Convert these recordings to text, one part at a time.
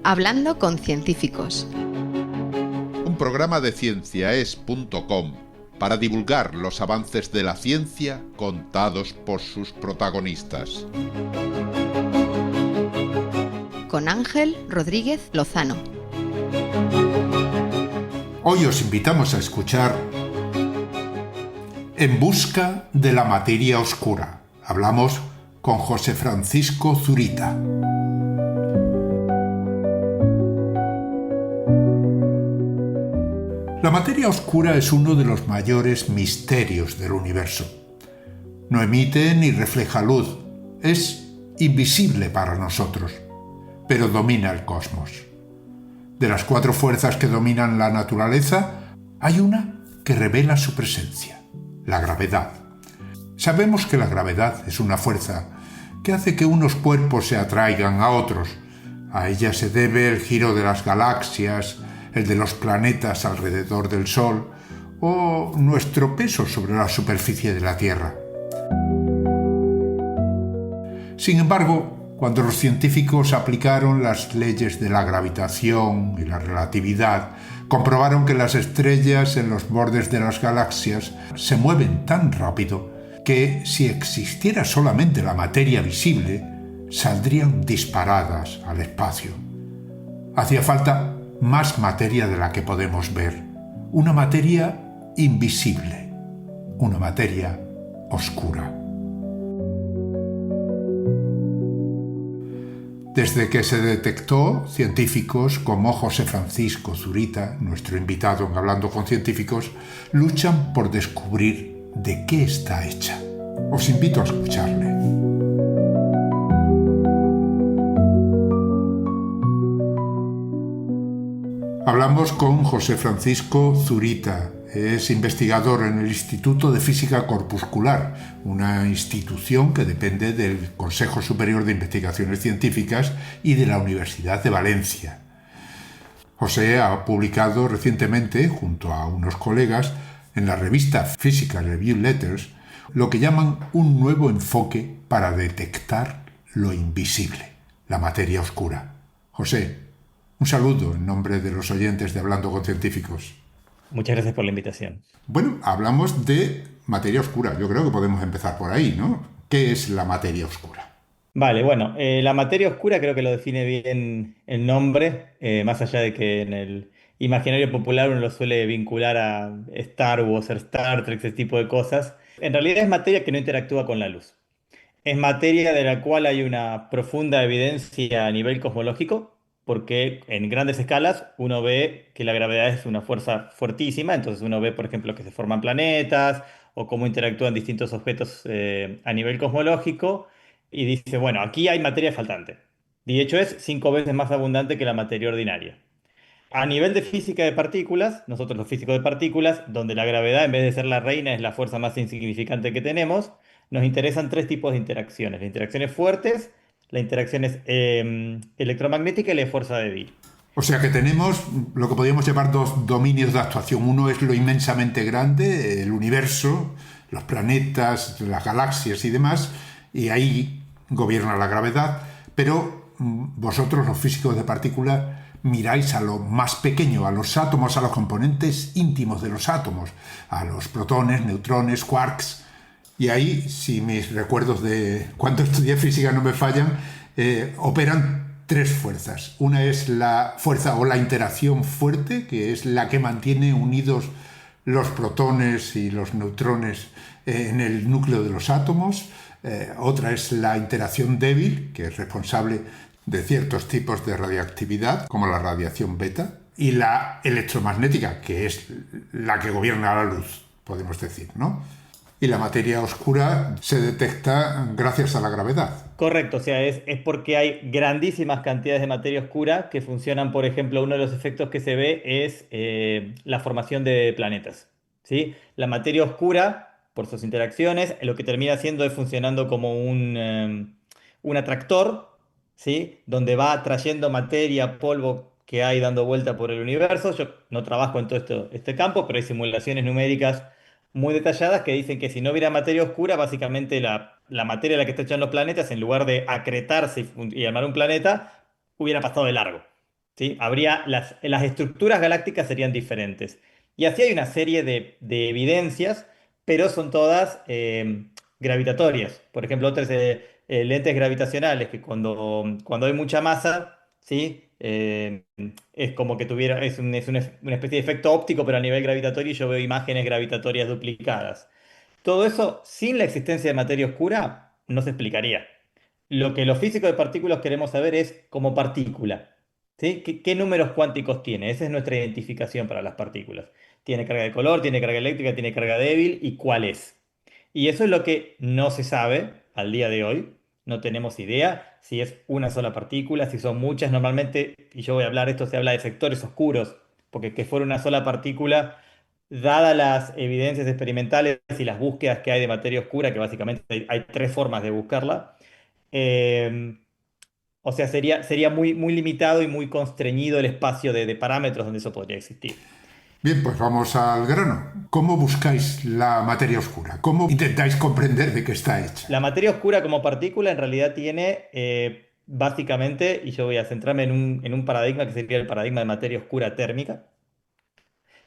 Hablando con científicos. Un programa de cienciaes.com para divulgar los avances de la ciencia contados por sus protagonistas. Con Ángel Rodríguez Lozano. Hoy os invitamos a escuchar En busca de la materia oscura. Hablamos con José Francisco Zurita. La materia oscura es uno de los mayores misterios del universo. No emite ni refleja luz, es invisible para nosotros, pero domina el cosmos. De las 4 fuerzas que dominan la naturaleza, hay una que revela su presencia, la gravedad. Sabemos que la gravedad es una fuerza que hace que unos cuerpos se atraigan a otros. A ella se debe el giro de las galaxias, el de los planetas alrededor del Sol o nuestro peso sobre la superficie de la Tierra. Sin embargo, cuando los científicos aplicaron las leyes de la gravitación y la relatividad, comprobaron que las estrellas en los bordes de las galaxias se mueven tan rápido que si existiera solamente la materia visible, saldrían disparadas al espacio. Hacía falta más materia de la que podemos ver, una materia invisible, una materia oscura. Desde que se detectó, científicos como José Francisco Zurita, nuestro invitado en Hablando con Científicos, luchan por descubrir de qué está hecha. Os invito a escucharle. Hablamos con José Francisco Zurita. Es investigador en el Instituto de Física Corpuscular, una institución que depende del Consejo Superior de Investigaciones Científicas y de la Universidad de Valencia. José ha publicado recientemente, junto a unos colegas, en la revista Physical Review Letters, lo que llaman un nuevo enfoque para detectar lo invisible, la materia oscura. José, un saludo en nombre de los oyentes de Hablando con Científicos. Muchas gracias por la invitación. Bueno, hablamos de materia oscura. Yo creo que podemos empezar por ahí, ¿no? ¿Qué es la materia oscura? Vale, bueno, la materia oscura creo que lo define bien el nombre, más allá de que en el imaginario popular uno lo suele vincular a Star Wars, Star Trek, ese tipo de cosas. En realidad es materia que no interactúa con la luz. Es materia de la cual hay una profunda evidencia a nivel cosmológico, porque en grandes escalas uno ve que la gravedad es una fuerza fuertísima, entonces uno ve, por ejemplo, que se forman planetas o cómo interactúan distintos objetos a nivel cosmológico y dice, bueno, aquí hay materia faltante. Y de hecho es 5 veces más abundante que la materia ordinaria. A nivel de física de partículas, nosotros los físicos de partículas, donde la gravedad en vez de ser la reina es la fuerza más insignificante que tenemos, nos interesan 3 tipos de interacciones. Las interacciones fuertes, las interacciones electromagnéticas y la fuerza débil. O sea que tenemos lo que podríamos llamar 2 dominios de actuación. Uno es lo inmensamente grande, el universo, los planetas, las galaxias y demás, y ahí gobierna la gravedad. Pero vosotros, los físicos de partículas, miráis a lo más pequeño, a los átomos, a los componentes íntimos de los átomos, a los protones, neutrones, quarks. Y ahí, si mis recuerdos de cuando estudié física no me fallan, operan 3 fuerzas. Una es la fuerza o la interacción fuerte, que es la que mantiene unidos los protones y los neutrones en el núcleo de los átomos. Otra es la interacción débil, que es responsable de ciertos tipos de radiactividad, como la radiación beta, y la electromagnética, que es la que gobierna la luz, podemos decir, ¿no? Y la materia oscura se detecta gracias a la gravedad. Correcto, o sea, es porque hay grandísimas cantidades de materia oscura que funcionan, por ejemplo, uno de los efectos que se ve es la formación de planetas, ¿sí? La materia oscura, por sus interacciones, lo que termina haciendo es funcionando como un atractor, ¿sí? Donde va atrayendo materia, polvo que hay dando vuelta por el universo. Yo no trabajo en todo este campo, pero hay simulaciones numéricas muy detalladas que dicen que si no hubiera materia oscura, básicamente la materia a la que está echando los planetas, en lugar de acretarse y armar un planeta, hubiera pasado de largo. ¿sí? Las estructuras galácticas serían diferentes. Y así hay una serie de evidencias, pero son todas gravitatorias. Por ejemplo, otras lentes gravitacionales, que cuando hay mucha masa, ¿sí? Es como que tuviera, una especie de efecto óptico, pero a nivel gravitatorio, y yo veo imágenes gravitatorias duplicadas. Todo eso, sin la existencia de materia oscura, no se explicaría. Lo que los físicos de partículas queremos saber es como partícula, ¿sí? ¿Qué números cuánticos tiene? Esa es nuestra identificación para las partículas. ¿Tiene carga de color, tiene carga eléctrica, tiene carga débil y cuál es? Y eso es lo que no se sabe al día de hoy. No tenemos idea si es una sola partícula, si son muchas. Normalmente, y yo voy a hablar, esto se habla de sectores oscuros, porque que fuera una sola partícula, dadas las evidencias experimentales y las búsquedas que hay de materia oscura, que básicamente hay tres formas de buscarla, eh, o sea, sería muy limitado y muy constreñido el espacio de parámetros donde eso podría existir. Bien, pues vamos al grano. ¿Cómo buscáis la materia oscura? ¿Cómo intentáis comprender de qué está hecha? La materia oscura como partícula en realidad tiene básicamente, y yo voy a centrarme en un paradigma que sería el paradigma de materia oscura térmica,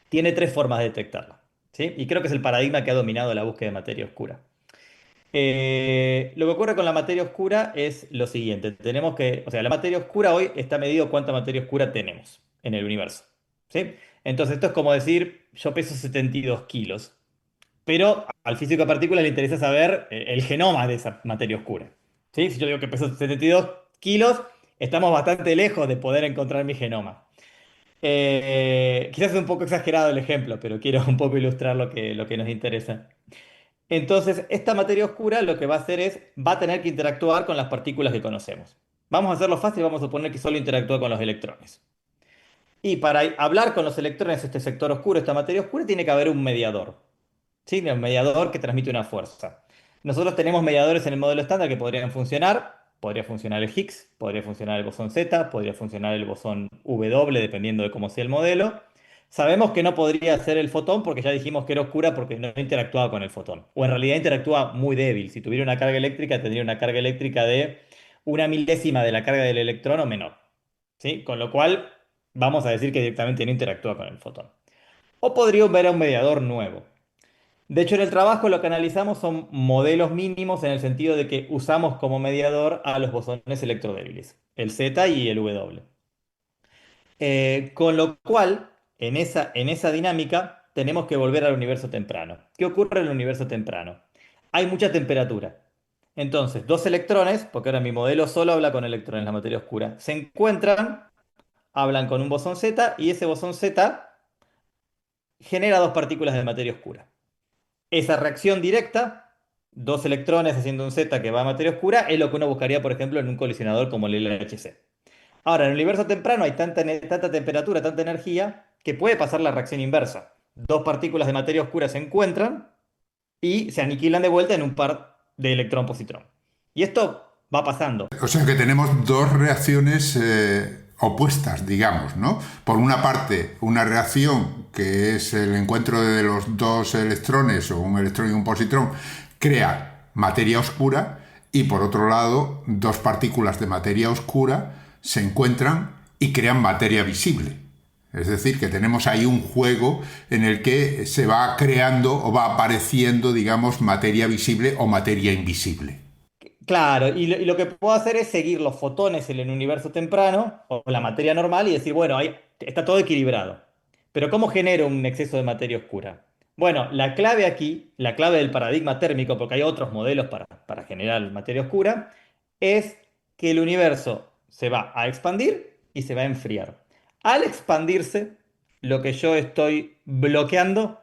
tiene tres formas de detectarla, ¿sí? Y creo que es el paradigma que ha dominado la búsqueda de materia oscura. Lo que ocurre con la materia oscura es lo siguiente. O sea, la materia oscura hoy está medido cuánta materia oscura tenemos en el universo, ¿sí? Entonces, esto es como decir, yo peso 72 kilos, pero al físico de partículas le interesa saber el genoma de esa materia oscura, ¿sí? Si yo digo que peso 72 kilos, estamos bastante lejos de poder encontrar mi genoma. Quizás es un poco exagerado el ejemplo, pero quiero un poco ilustrar lo que nos interesa. Entonces, esta materia oscura lo que va a hacer va a tener que interactuar con las partículas que conocemos. Vamos a hacerlo fácil, vamos a suponer que solo interactúa con los electrones. Y para hablar con los electrones, este sector oscuro, esta materia oscura, tiene que haber un mediador. ¿Sí? Un mediador que transmite una fuerza. Nosotros tenemos mediadores en el modelo estándar que podrían funcionar. Podría funcionar el Higgs, podría funcionar el bosón Z, podría funcionar el bosón W, dependiendo de cómo sea el modelo. Sabemos que no podría ser el fotón porque ya dijimos que era oscura porque no interactuaba con el fotón. O en realidad interactúa muy débil. Si tuviera una carga eléctrica, tendría una carga eléctrica de una milésima de la carga del electrón o menor. ¿Sí? Con lo cual, vamos a decir que directamente no interactúa con el fotón. O podría haber un mediador nuevo. De hecho, en el trabajo lo que analizamos son modelos mínimos en el sentido de que usamos como mediador a los bosones electrodébiles, el Z y el W. Con lo cual, en esa dinámica, tenemos que volver al universo temprano. ¿Qué ocurre en el universo temprano? Hay mucha temperatura. Entonces, dos electrones, porque ahora mi modelo solo habla con electrones, la materia oscura, se encuentran, hablan con un bosón Z y ese bosón Z genera dos partículas de materia oscura. Esa reacción directa, dos electrones haciendo un Z que va a materia oscura, es lo que uno buscaría, por ejemplo, en un colisionador como el LHC. Ahora, en el universo temprano hay tanta temperatura, tanta energía, que puede pasar la reacción inversa. Dos partículas de materia oscura se encuentran y se aniquilan de vuelta en un par de electrón-positrón. Y esto va pasando. O sea que tenemos dos reacciones opuestas, digamos, ¿no? Por una parte, una reacción que es el encuentro de los dos electrones, o un electrón y un positrón, crea materia oscura, y por otro lado, dos partículas de materia oscura se encuentran y crean materia visible. Es decir, que tenemos ahí un juego en el que se va creando o va apareciendo, digamos, materia visible o materia invisible. Claro, y lo que puedo hacer es seguir los fotones en el universo temprano o la materia normal y decir, bueno, ahí está todo equilibrado. Pero ¿cómo genero un exceso de materia oscura? Bueno, la clave aquí, la clave del paradigma térmico, porque hay otros modelos para generar materia oscura, es que el universo se va a expandir y se va a enfriar. Al expandirse, lo que yo estoy bloqueando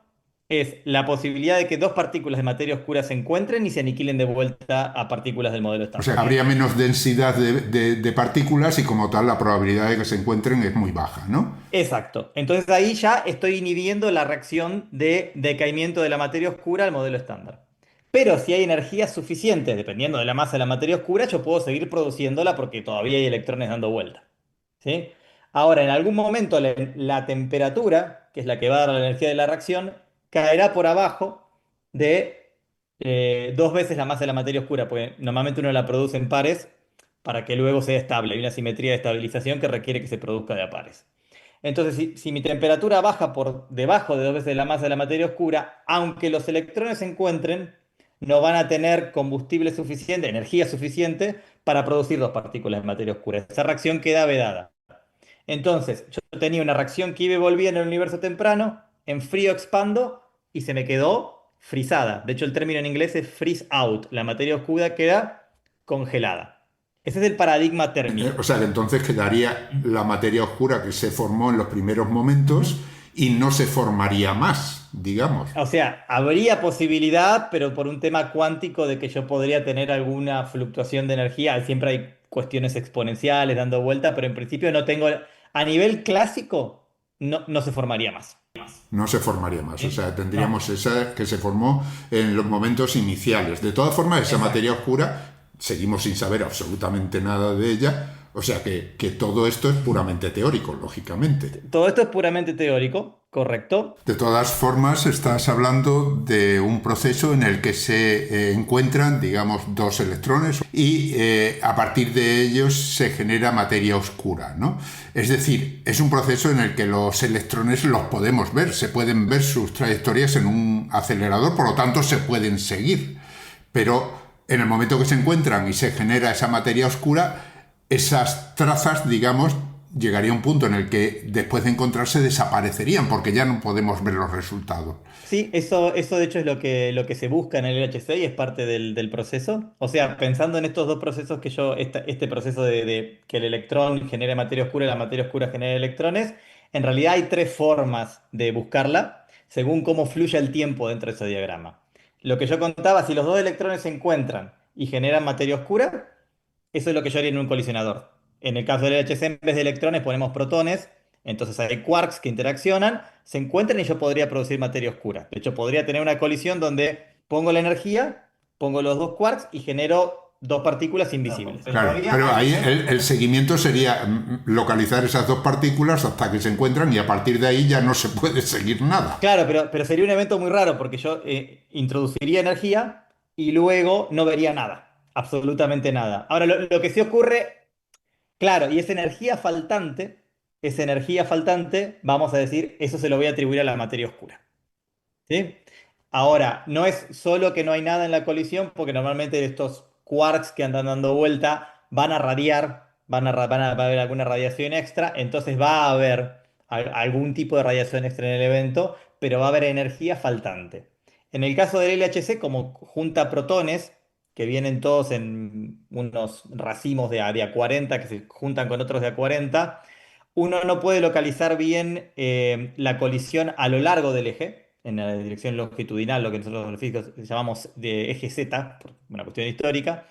es la posibilidad de que dos partículas de materia oscura se encuentren y se aniquilen de vuelta a partículas del modelo O sea, estándar. habría menos densidad de partículas y como tal la probabilidad de que se encuentren es muy baja, ¿no? Exacto. Entonces ahí ya estoy inhibiendo la reacción de decaimiento de la materia oscura al modelo estándar. Pero si hay energía suficiente, dependiendo de la masa de la materia oscura, yo puedo seguir produciéndola porque todavía hay electrones dando vuelta. ¿Sí? Ahora, en algún momento la temperatura, que es la que va a dar la energía de la reacción, caerá por abajo de dos veces la masa de la materia oscura, porque normalmente uno la produce en pares, para que luego sea estable. Hay una simetría de estabilización que requiere que se produzca de a pares. Entonces, si mi temperatura baja por debajo de 2 veces la masa de la materia oscura, aunque los electrones se encuentren, no van a tener combustible suficiente, energía suficiente para producir dos partículas de materia oscura. Esa reacción queda vedada. Entonces, yo tenía una reacción que iba y volvía en el universo temprano, en frío expando y se me quedó frisada. De hecho, el término en inglés es freeze out. La materia oscura queda congelada. Ese es el paradigma O térmico. sea que entonces quedaría la materia oscura que se formó en los primeros momentos y no se formaría más, digamos. O sea, habría posibilidad, pero por un tema cuántico de que yo podría tener alguna fluctuación de energía. Siempre hay cuestiones exponenciales dando vuelta, pero en principio no tengo. A nivel clásico, no se formaría más. No se formaría más. O ¿Sí? sea, No. tendríamos esa que se formó en los momentos iniciales. De todas formas, esa Exacto. materia oscura, seguimos sin saber absolutamente nada de ella. O sea que todo esto es puramente teórico, lógicamente. Todo esto es puramente teórico, correcto. De todas formas, estás hablando de un proceso en el que se encuentran, digamos, dos electrones y a partir de ellos se genera materia oscura, ¿no? Es decir, es un proceso en el que los electrones los podemos ver, se pueden ver sus trayectorias en un acelerador, por lo tanto se pueden seguir. Pero en el momento que se encuentran y se genera esa materia oscura, esas trazas, digamos, llegaría a un punto en el que después de encontrarse desaparecerían porque ya no podemos ver los resultados. Sí, eso de hecho es lo que se busca en el LHC y es parte del proceso. O sea, pensando en estos dos procesos este proceso de que el electrón genere materia oscura y la materia oscura genere electrones, en realidad hay tres formas de buscarla según cómo fluye el tiempo dentro de ese diagrama. Lo que yo contaba, si los dos electrones se encuentran y generan materia oscura, eso es lo que yo haría en un colisionador. En el caso del LHC, en vez de electrones ponemos protones, entonces hay quarks que interaccionan, se encuentran y yo podría producir materia oscura. De hecho, podría tener una colisión donde pongo la energía, pongo los dos quarks y genero dos partículas invisibles. Pero Claro, todavía pero hay ahí un. el seguimiento sería localizar esas dos partículas hasta que se encuentran y a partir de ahí ya no se puede seguir nada. Claro, pero sería un evento muy raro porque yo introduciría energía y luego no vería nada, absolutamente nada. Ahora, lo que sí ocurre. Claro, y esa energía faltante, vamos a decir, eso se lo voy a atribuir a la materia oscura. ¿Sí? Ahora, no es solo que no hay nada en la colisión, porque normalmente estos quarks que andan dando vuelta van a radiar, va a haber alguna radiación extra, entonces va a haber algún tipo de radiación extra en el evento, pero va a haber energía faltante. En el caso del LHC, como junta protones, que vienen todos en unos racimos de a 40, que se juntan con otros de a 40, uno no puede localizar bien la colisión a lo largo del eje, en la dirección longitudinal, lo que nosotros los físicos llamamos de eje Z, por una cuestión histórica,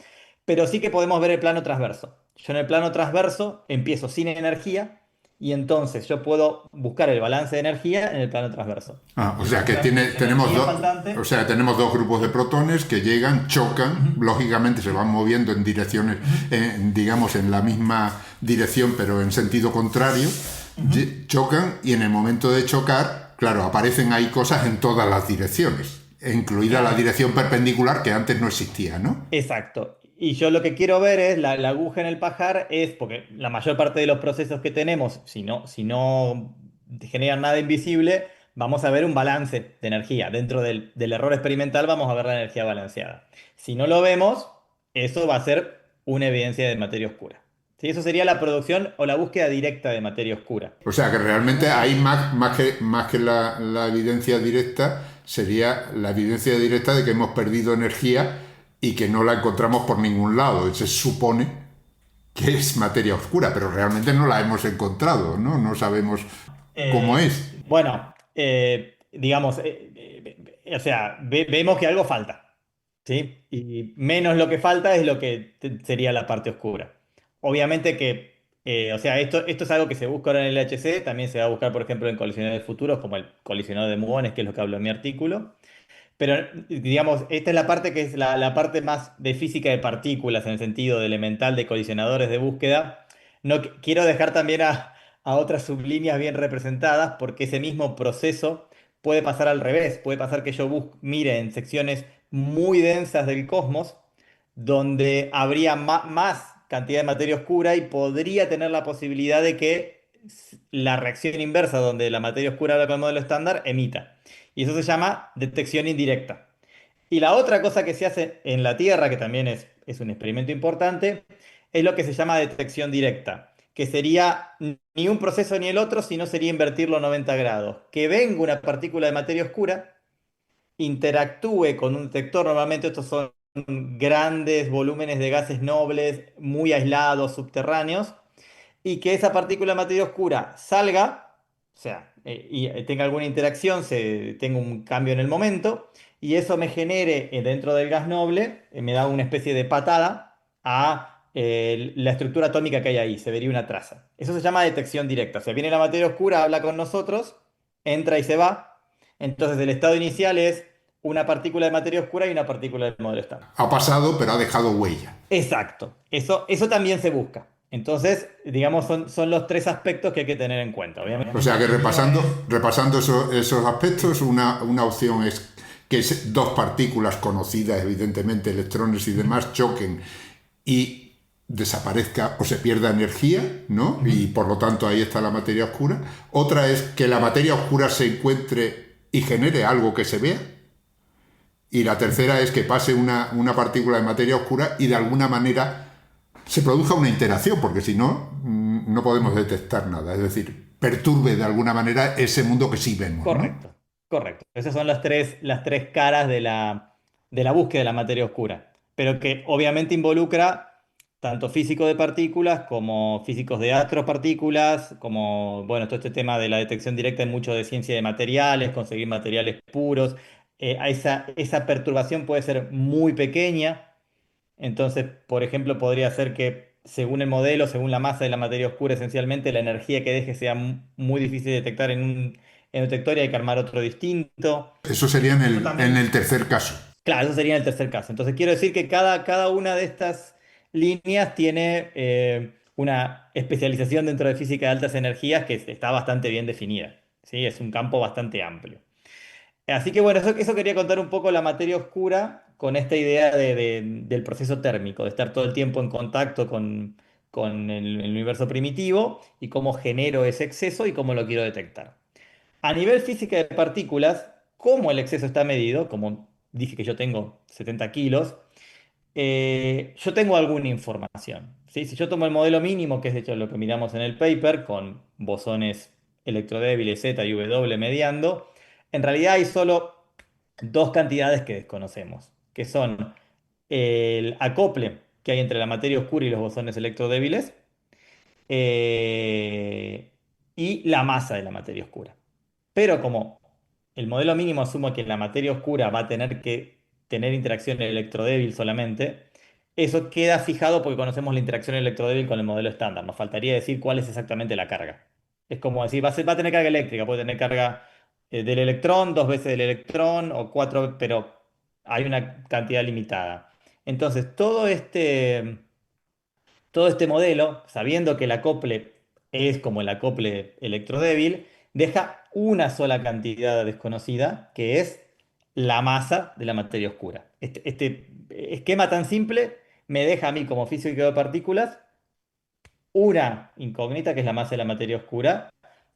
pero sí que podemos ver el plano transverso. Yo en el plano transverso empiezo sin energía y entonces yo puedo buscar el balance de energía en el plano transverso. O Y sea que encontrar tenemos energía faltante. o sea, tenemos dos grupos de protones que llegan, chocan, lógicamente se van moviendo en direcciones, digamos, en la misma dirección, pero en sentido contrario, chocan y en el momento de chocar, claro, aparecen ahí cosas en todas las direcciones, incluida la dirección perpendicular que antes no existía, ¿no? Exacto. Y yo lo que quiero ver es la aguja en el pajar, es porque la mayor parte de los procesos que tenemos, si no generan nada invisible, vamos a ver un balance de energía. Dentro del error experimental vamos a ver la energía balanceada. Si no lo vemos, eso va a ser una evidencia de materia oscura. ¿Sí? Eso sería la producción o la búsqueda directa de materia oscura. O sea que realmente hay más que la evidencia directa, sería la evidencia directa de que hemos perdido energía y que no la encontramos por ningún lado. Se supone que es materia oscura, pero realmente no la hemos encontrado, ¿no? No sabemos cómo es. Bueno, digamos, o sea, vemos que algo falta, ¿sí? Y menos lo que falta es lo que sería la parte oscura. Obviamente que, o sea, esto es algo que se busca ahora en el LHC, también se va a buscar, por ejemplo, en colisionadores futuros, como el colisionador de muones, que es lo que hablo en mi artículo. Pero, digamos, esta es la parte que es la parte más de física de partículas, en el sentido de elemental de colisionadores de búsqueda. No quiero dejar también a otras sublíneas bien representadas, porque ese mismo proceso puede pasar al revés. Puede pasar que yo mire en secciones muy densas del cosmos, donde habría más cantidad de materia oscura y podría tener la posibilidad de que la reacción inversa, donde la materia oscura habla con el modelo estándar, emita. Y eso se llama detección indirecta. Y la otra cosa que se hace en la Tierra, que también es un experimento importante, es lo que se llama detección directa, que sería ni un proceso ni el otro, sino sería invertirlo 90 grados. Que venga una partícula de materia oscura, interactúe con un detector, normalmente estos son grandes volúmenes de gases nobles, muy aislados, subterráneos, y que esa partícula de materia oscura salga, o sea, tenga alguna interacción, tenga un cambio en el momento, y eso me genere dentro del gas noble, me da una especie de patada a la estructura atómica que hay ahí, se vería una traza. Eso se llama detección directa, o sea, viene la materia oscura, habla con nosotros, entra y se va, entonces el estado inicial es una partícula de materia oscura y una partícula del modelo estándar. Ha pasado, pero ha dejado huella. Exacto, eso también se busca. Entonces, digamos, son los tres aspectos que hay que tener en cuenta. O sea que Obviamente, uno es repasando esos aspectos, una opción es que dos partículas conocidas, evidentemente electrones y demás, choquen y desaparezca o se pierda energía, ¿no? Y por lo tanto ahí está la materia oscura. Otra es que la materia oscura se encuentre y genere algo que se vea. Y la tercera es que pase una partícula de materia oscura y de alguna manera se produzca una interacción, porque si no, no podemos detectar nada. Es decir, perturbe de alguna manera ese mundo que sí vemos, ¿no? correcto, correcto. Esas son las tres caras de la búsqueda de la materia oscura, pero que obviamente involucra tanto físicos de partículas como físicos de astropartículas, como, bueno, todo este tema de la detección directa en mucho de ciencia de materiales, conseguir materiales puros. Esa perturbación puede ser muy pequeña. Entonces, por ejemplo, podría ser que según el modelo, según la masa de la materia oscura, esencialmente la energía que deje sea muy difícil de detectar en un detector y hay que armar otro distinto. Eso sería en Eso en también. el tercer caso. Claro, eso sería en el tercer caso. Entonces, quiero decir que cada una de estas líneas tiene una especialización dentro de física de altas energías que está bastante bien definida. ¿Sí? Es un campo bastante amplio. Así que bueno, eso quería contar un poco la materia oscura con esta idea del proceso térmico, de estar todo el tiempo en contacto con el universo primitivo y cómo genero ese exceso y cómo lo quiero detectar. A nivel física de partículas, cómo el exceso está medido, como dije que yo tengo 70 kilos, yo tengo alguna información. ¿Sí? Si yo tomo el modelo mínimo, que es de hecho lo que miramos en el paper, con bosones electrodébiles Z y W mediando, en realidad hay solo dos cantidades que desconocemos, que son el acople que hay entre la materia oscura y los bosones electrodébiles eh, y la masa de la materia oscura. Pero como el modelo mínimo asume que la materia oscura va a tener que tener interacción electrodébil solamente, eso queda fijado porque conocemos la interacción electrodébil con el modelo estándar. Nos faltaría decir cuál es exactamente la carga. Es como decir, va a tener carga eléctrica, puede tener carga del electrón, dos veces del electrón o cuatro, pero hay una cantidad limitada. Entonces, todo este modelo, sabiendo que el acople es como el acople electrodébil, deja una sola cantidad desconocida, que es la masa de la materia oscura. Este esquema tan simple me deja a mí como físico de partículas una incógnita, que es la masa de la materia oscura,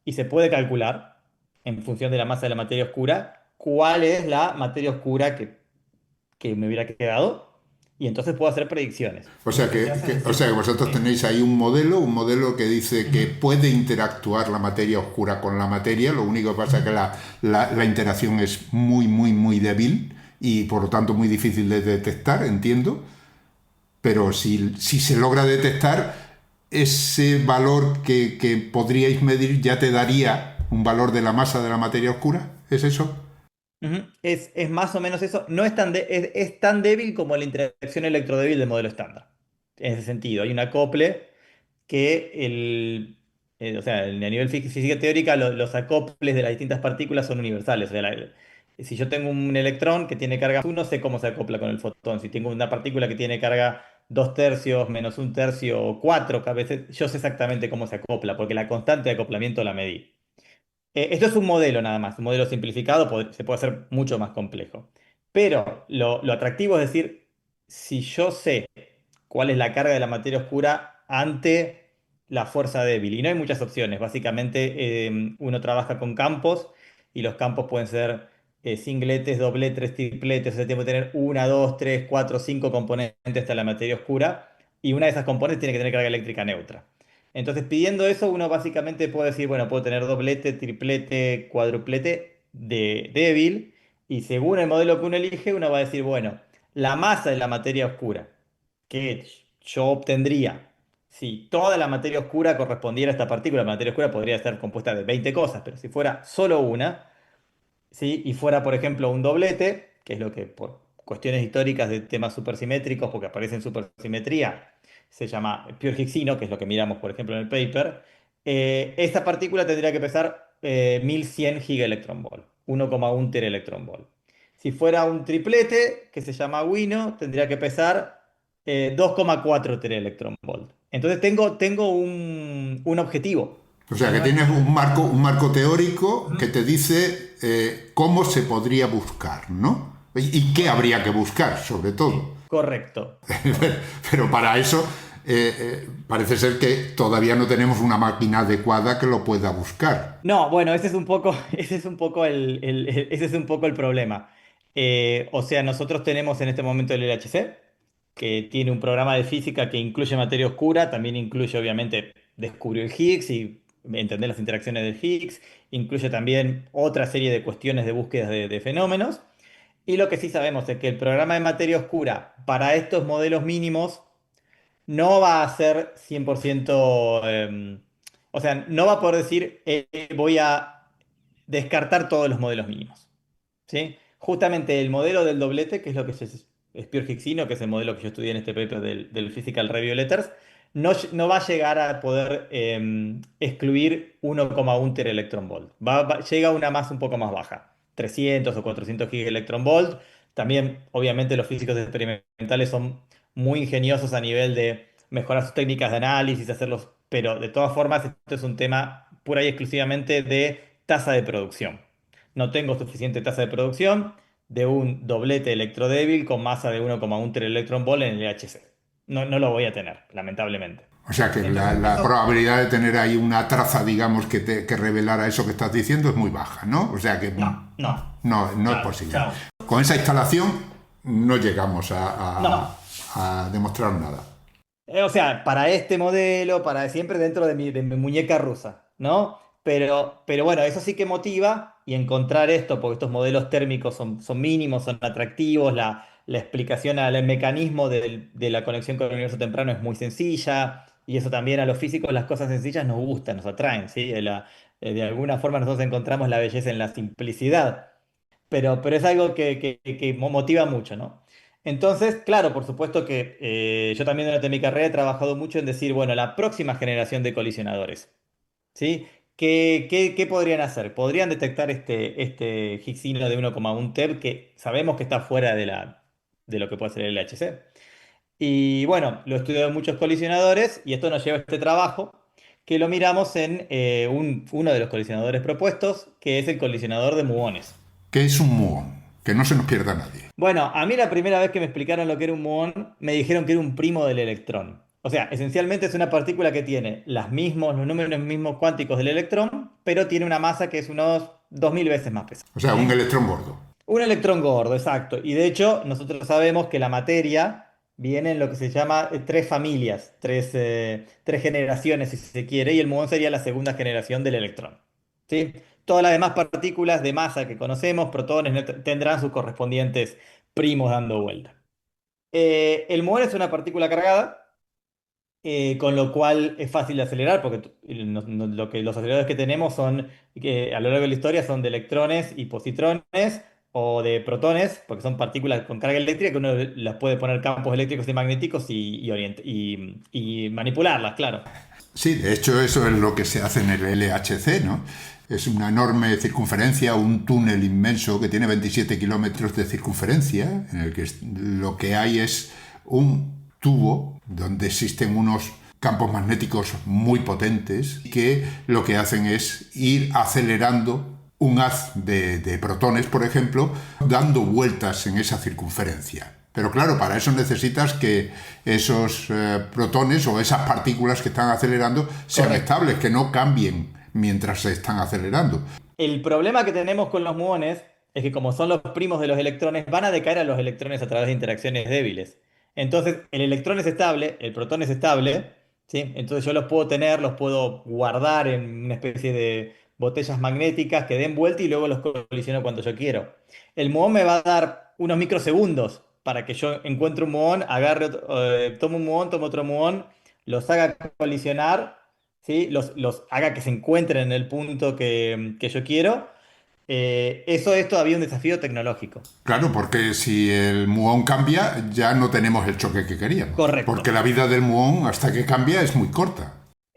y se puede calcular, en función de la masa de la materia oscura, cuál es la materia oscura que me hubiera quedado, y entonces puedo hacer predicciones. O Y lo sea que se hace es o sea decir, que vosotros tenéis ahí un modelo que dice que ujú, puede interactuar la materia oscura con la materia, lo único que pasa es que la interacción es muy, muy, muy débil y por lo tanto muy difícil de detectar, entiendo, pero si se logra detectar, ese valor que podríais medir ya te daría un valor de la masa de la materia oscura, ¿es eso? ujú. Es más o menos eso. No es es tan débil como la interacción electrodébil del modelo estándar. En ese sentido, hay un acople que o sea, a nivel física teórica, los acoples de las distintas partículas son universales. O sea, si yo tengo un electrón que tiene carga 1, sé cómo se acopla con el fotón. Si tengo una partícula que tiene carga 2 tercios, menos un tercio o 4, a veces yo sé exactamente cómo se acopla, porque la constante de acoplamiento la medí. Esto es un modelo nada más, un modelo simplificado se puede hacer mucho más complejo. Pero lo atractivo es decir, si yo sé cuál es la carga de la materia oscura ante la fuerza débil. Y no hay muchas opciones. Básicamente uno trabaja con campos y los campos pueden ser singletes, dobletes, tripletes. O sea, tiene que tener una, dos, tres, cuatro, cinco componentes hasta la materia oscura. Y una de esas componentes tiene que tener carga eléctrica neutra. Entonces, pidiendo eso, uno básicamente puede decir, bueno, puedo tener doblete, triplete, cuádruplete de débil. Y según el modelo que uno elige, uno va a decir, bueno, la masa de la materia oscura que yo obtendría si toda la materia oscura correspondiera a esta partícula. La materia oscura podría estar compuesta de 20 cosas, pero si fuera solo una, ¿sí? Y fuera, por ejemplo, un doblete, que es lo que por cuestiones históricas de temas supersimétricos, porque aparece en supersimetría, se llama pure Higgsino, que es lo que miramos, por ejemplo, en el paper, esta partícula tendría que pesar 1100 gigaelectronvolt, 1,1 teraelectronvolt. Si fuera un triplete, que se llama Wino, tendría que pesar 2,4 teraelectronvolt. Entonces tengo un objetivo. O sea, que tienes un marco teórico que te dice cómo se podría buscar, ¿no? Y qué habría que buscar, sobre todo. Correcto. Pero para eso parece ser que todavía no tenemos una máquina adecuada que lo pueda buscar. No, bueno, ese es un poco ese es un poco el problema. O sea, nosotros tenemos en este momento el LHC, que tiene un programa de física que incluye materia oscura, también incluye, obviamente, descubrió el Higgs y entender las interacciones del Higgs, incluye también otra serie de cuestiones de búsquedas de fenómenos. Y lo que sí sabemos es que el programa de materia oscura para estos modelos mínimos no va a ser 100%, o sea, no va a poder decir voy a descartar todos los modelos mínimos. ¿Sí? Justamente el modelo del doblete, que es lo que es pure Higgsino, que es el modelo que yo estudié en este paper del Physical Review Letters, no va a llegar a poder excluir 1,1 teraelectronvolt. Llega a una masa un poco más baja, 300 o 400 gigaelectronvolt. También, obviamente, los físicos experimentales son muy ingeniosos a nivel de mejorar sus técnicas de análisis, hacerlos, pero de todas formas, esto es un tema pura y exclusivamente de tasa de producción. No tengo suficiente tasa de producción de un doblete electrodébil con masa de 1,1 teraelectronvolt en el LHC. No lo voy a tener, lamentablemente. O sea que la probabilidad de tener ahí una traza, digamos, que revelara eso que estás diciendo es muy baja, ¿no? O sea que No es posible. Con esa instalación no llegamos a demostrar nada. O sea, para este modelo, para siempre dentro de mi muñeca rusa, ¿no? Pero bueno, eso sí que motiva y encontrar esto, porque estos modelos térmicos son mínimos, son atractivos, la explicación al mecanismo de la conexión con el universo temprano es muy sencilla, y eso también a los físicos las cosas sencillas nos gustan, nos atraen, ¿sí? De alguna forma nosotros encontramos la belleza en la simplicidad, pero es algo que motiva mucho, ¿no? Entonces, claro, por supuesto que yo también durante mi carrera he trabajado mucho en decir, bueno, la próxima generación de colisionadores. ¿Sí? ¿Qué podrían hacer? Podrían detectar este Higgsino de 1,1 TeV que sabemos que está fuera de lo que puede ser el LHC. Y bueno, lo he estudiado en muchos colisionadores y esto nos lleva a este trabajo que lo miramos en uno de los colisionadores propuestos, que es el colisionador de muones. ¿Qué es un muón? Que no se nos pierda nadie. Bueno, a mí la primera vez que me explicaron lo que era un muón, me dijeron que era un primo del electrón. O sea, esencialmente es una partícula que tiene los números mismos cuánticos del electrón, pero tiene una masa que es unos 2000 veces más pesada. O sea, un electrón gordo. Un electrón gordo, exacto. Y de hecho, nosotros sabemos que la materia viene en lo que se llama tres familias, tres generaciones, si se quiere, y el muón sería la segunda generación del electrón. ¿Sí? Todas las demás partículas de masa que conocemos, protones, tendrán sus correspondientes primos dando vuelta. El muón es una partícula cargada. Con lo cual es fácil de acelerar, porque los aceleradores que tenemos son, que a lo largo de la historia son de electrones y positrones, o de protones, porque son partículas con carga eléctrica que uno las puede poner campos eléctricos y magnéticos y manipularlas, claro. Sí, de hecho eso es lo que se hace en el LHC, ¿no? Es una enorme circunferencia, un túnel inmenso que tiene 27 kilómetros de circunferencia, en el que lo que hay es un tubo donde existen unos campos magnéticos muy potentes que lo que hacen es ir acelerando un haz de protones, por ejemplo, dando vueltas en esa circunferencia. Pero claro, para eso necesitas que esos protones o esas partículas que están acelerando sean Correcto. estables, que no cambien mientras se están acelerando. El problema que tenemos con los muones es que como son los primos de los electrones, van a decaer a los electrones a través de interacciones débiles. Entonces, el electrón es estable, el protón es estable, ¿sí? Entonces yo los puedo tener, los puedo guardar en una especie de botellas magnéticas que den vuelta y luego los colisiono cuando yo quiero. El muón me va a dar unos microsegundos para que yo encuentre un muón, tome un muón, tome otro muón, los haga colisionar, ¿sí? Los haga que se encuentren en el punto que yo quiero. Eso es todavía un desafío tecnológico. Claro, porque si el muón cambia, ya no tenemos el choque que queríamos. Correcto. Porque la vida del muón, hasta que cambia, es muy corta.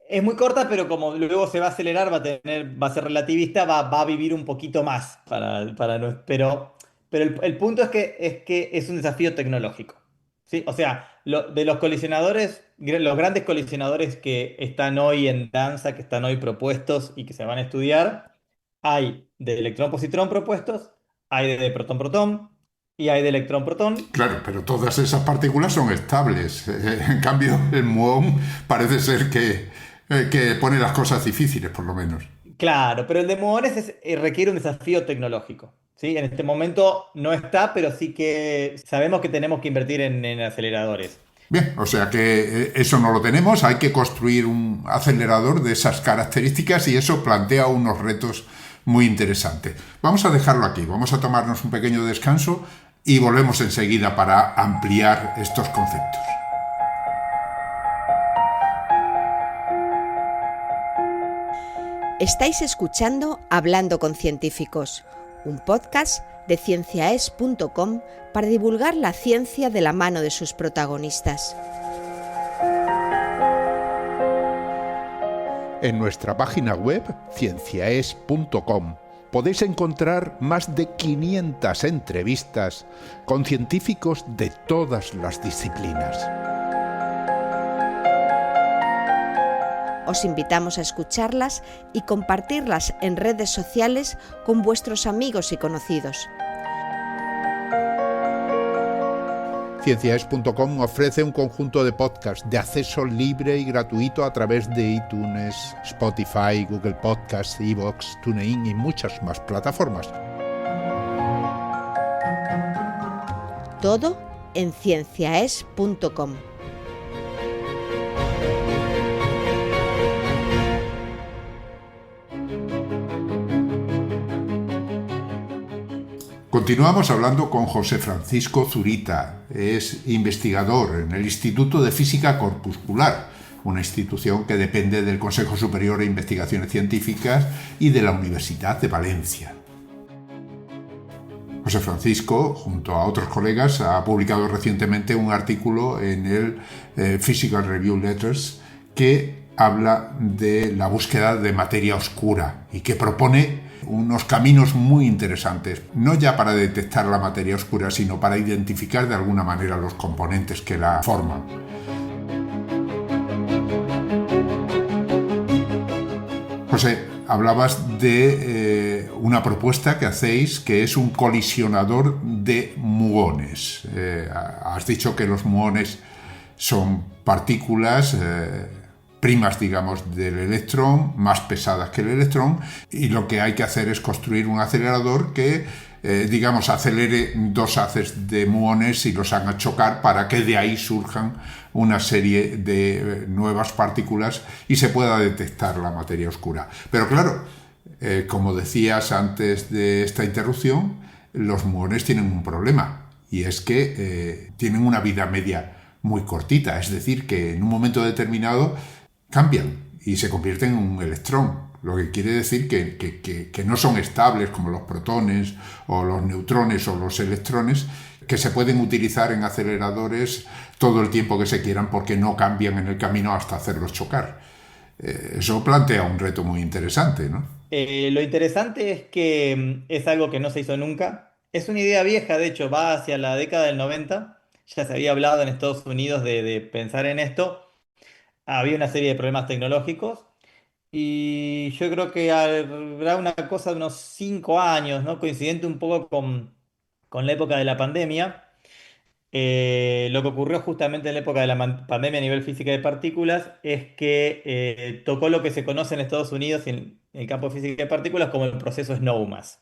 Es muy corta, pero como luego se va a acelerar, va a ser relativista, va a vivir un poquito más pero el punto es que es un desafío tecnológico. ¿Sí? O sea, de los colisionadores, los grandes colisionadores que están hoy en danza, que están hoy propuestos y que se van a estudiar, hay de electrón-positrón propuestos, hay de protón-protón y hay de electrón-protón. Claro, pero todas esas partículas son estables. En cambio, el muón parece ser que pone las cosas difíciles, por lo menos. Claro, pero el de muones requiere un desafío tecnológico. ¿Sí? En este momento no está, pero sí que sabemos que tenemos que invertir en aceleradores. Bien, o sea que eso no lo tenemos, hay que construir un acelerador de esas características y eso plantea unos retos muy interesantes. Vamos a dejarlo aquí, vamos a tomarnos un pequeño descanso y volvemos enseguida para ampliar estos conceptos. Estáis escuchando Hablando con Científicos, un podcast de cienciaes.com para divulgar la ciencia de la mano de sus protagonistas. En nuestra página web, cienciaes.com, podéis encontrar más de 500 entrevistas con científicos de todas las disciplinas. Os invitamos a escucharlas y compartirlas en redes sociales con vuestros amigos y conocidos. Cienciaes.com ofrece un conjunto de podcasts de acceso libre y gratuito a través de iTunes, Spotify, Google Podcasts, iVoox, TuneIn y muchas más plataformas. Todo en cienciaes.com. Continuamos hablando con José Francisco Zurita, es investigador en el Instituto de Física Corpuscular, una institución que depende del Consejo Superior de Investigaciones Científicas y de la Universidad de Valencia. José Francisco, junto a otros colegas, ha publicado recientemente un artículo en el Physical Review Letters que habla de la búsqueda de materia oscura y que propone unos caminos muy interesantes, no ya para detectar la materia oscura, sino para identificar de alguna manera los componentes que la forman. José, hablabas de una propuesta que hacéis que es un colisionador de muones. Has dicho que los muones son partículas primas, digamos, del electrón, más pesadas que el electrón, y lo que hay que hacer es construir un acelerador que, digamos, acelere dos haces de muones y los haga chocar para que de ahí surjan una serie de nuevas partículas y se pueda detectar la materia oscura. Pero claro, como decías antes de esta interrupción, los muones tienen un problema, y es que tienen una vida media muy cortita, es decir, que en un momento determinado cambian y se convierten en un electrón, lo que quiere decir que no son estables como los protones o los neutrones o los electrones, que se pueden utilizar en aceleradores todo el tiempo que se quieran porque no cambian en el camino hasta hacerlos chocar. Eso plantea un reto muy interesante, ¿no? Lo interesante es que es algo que no se hizo nunca. Es una idea vieja, de hecho, va hacia la década del 90. Ya se había hablado en Estados Unidos de pensar en esto. Había una serie de problemas tecnológicos y yo creo que habrá una cosa de unos 5 años, ¿no? Coincidente un poco con la época de la pandemia. Lo que ocurrió justamente en la época de la pandemia a nivel física de partículas es que tocó lo que se conoce en Estados Unidos y en el campo de física de partículas como el proceso SNOWMAS.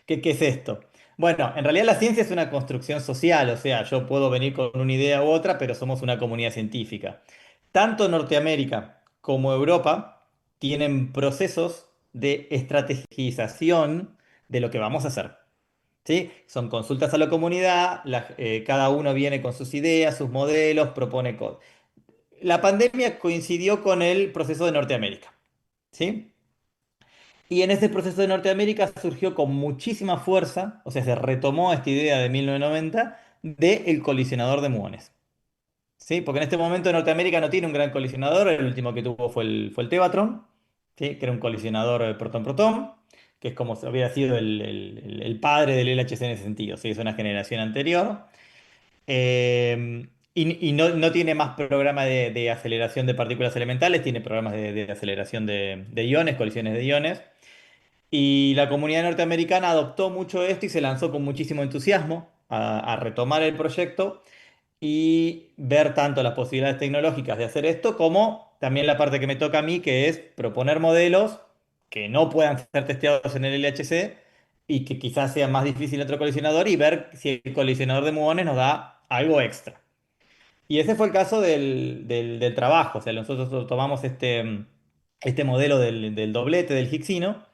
¿Qué es esto? Bueno, en realidad la ciencia es una construcción social, o sea, yo puedo venir con una idea u otra, pero somos una comunidad científica. Tanto Norteamérica como Europa tienen procesos de estrategización de lo que vamos a hacer. ¿Sí? Son consultas a la comunidad, cada uno viene con sus ideas, sus modelos, propone cosas. La pandemia coincidió con el proceso de Norteamérica, ¿sí? Y en ese proceso de Norteamérica surgió con muchísima fuerza, o sea, se retomó esta idea de 1990 del colisionador de muones, ¿sí? Porque en este momento Norteamérica no tiene un gran colisionador, el último que tuvo fue el Tevatron, ¿sí? Que era un colisionador protón-protón, que es como si había sido el padre del LHC en ese sentido, ¿sí? Es una generación anterior. Y no tiene más programa de aceleración de partículas elementales, tiene programas de aceleración de iones, colisiones de iones. Y la comunidad norteamericana adoptó mucho esto y se lanzó con muchísimo entusiasmo a retomar el proyecto y ver tanto las posibilidades tecnológicas de hacer esto como también la parte que me toca a mí, que es proponer modelos que no puedan ser testeados en el LHC y que quizás sea más difícil otro colisionador y ver si el colisionador de muones nos da algo extra. Y ese fue el caso del trabajo, o sea, nosotros tomamos este modelo del doblete del Higgsino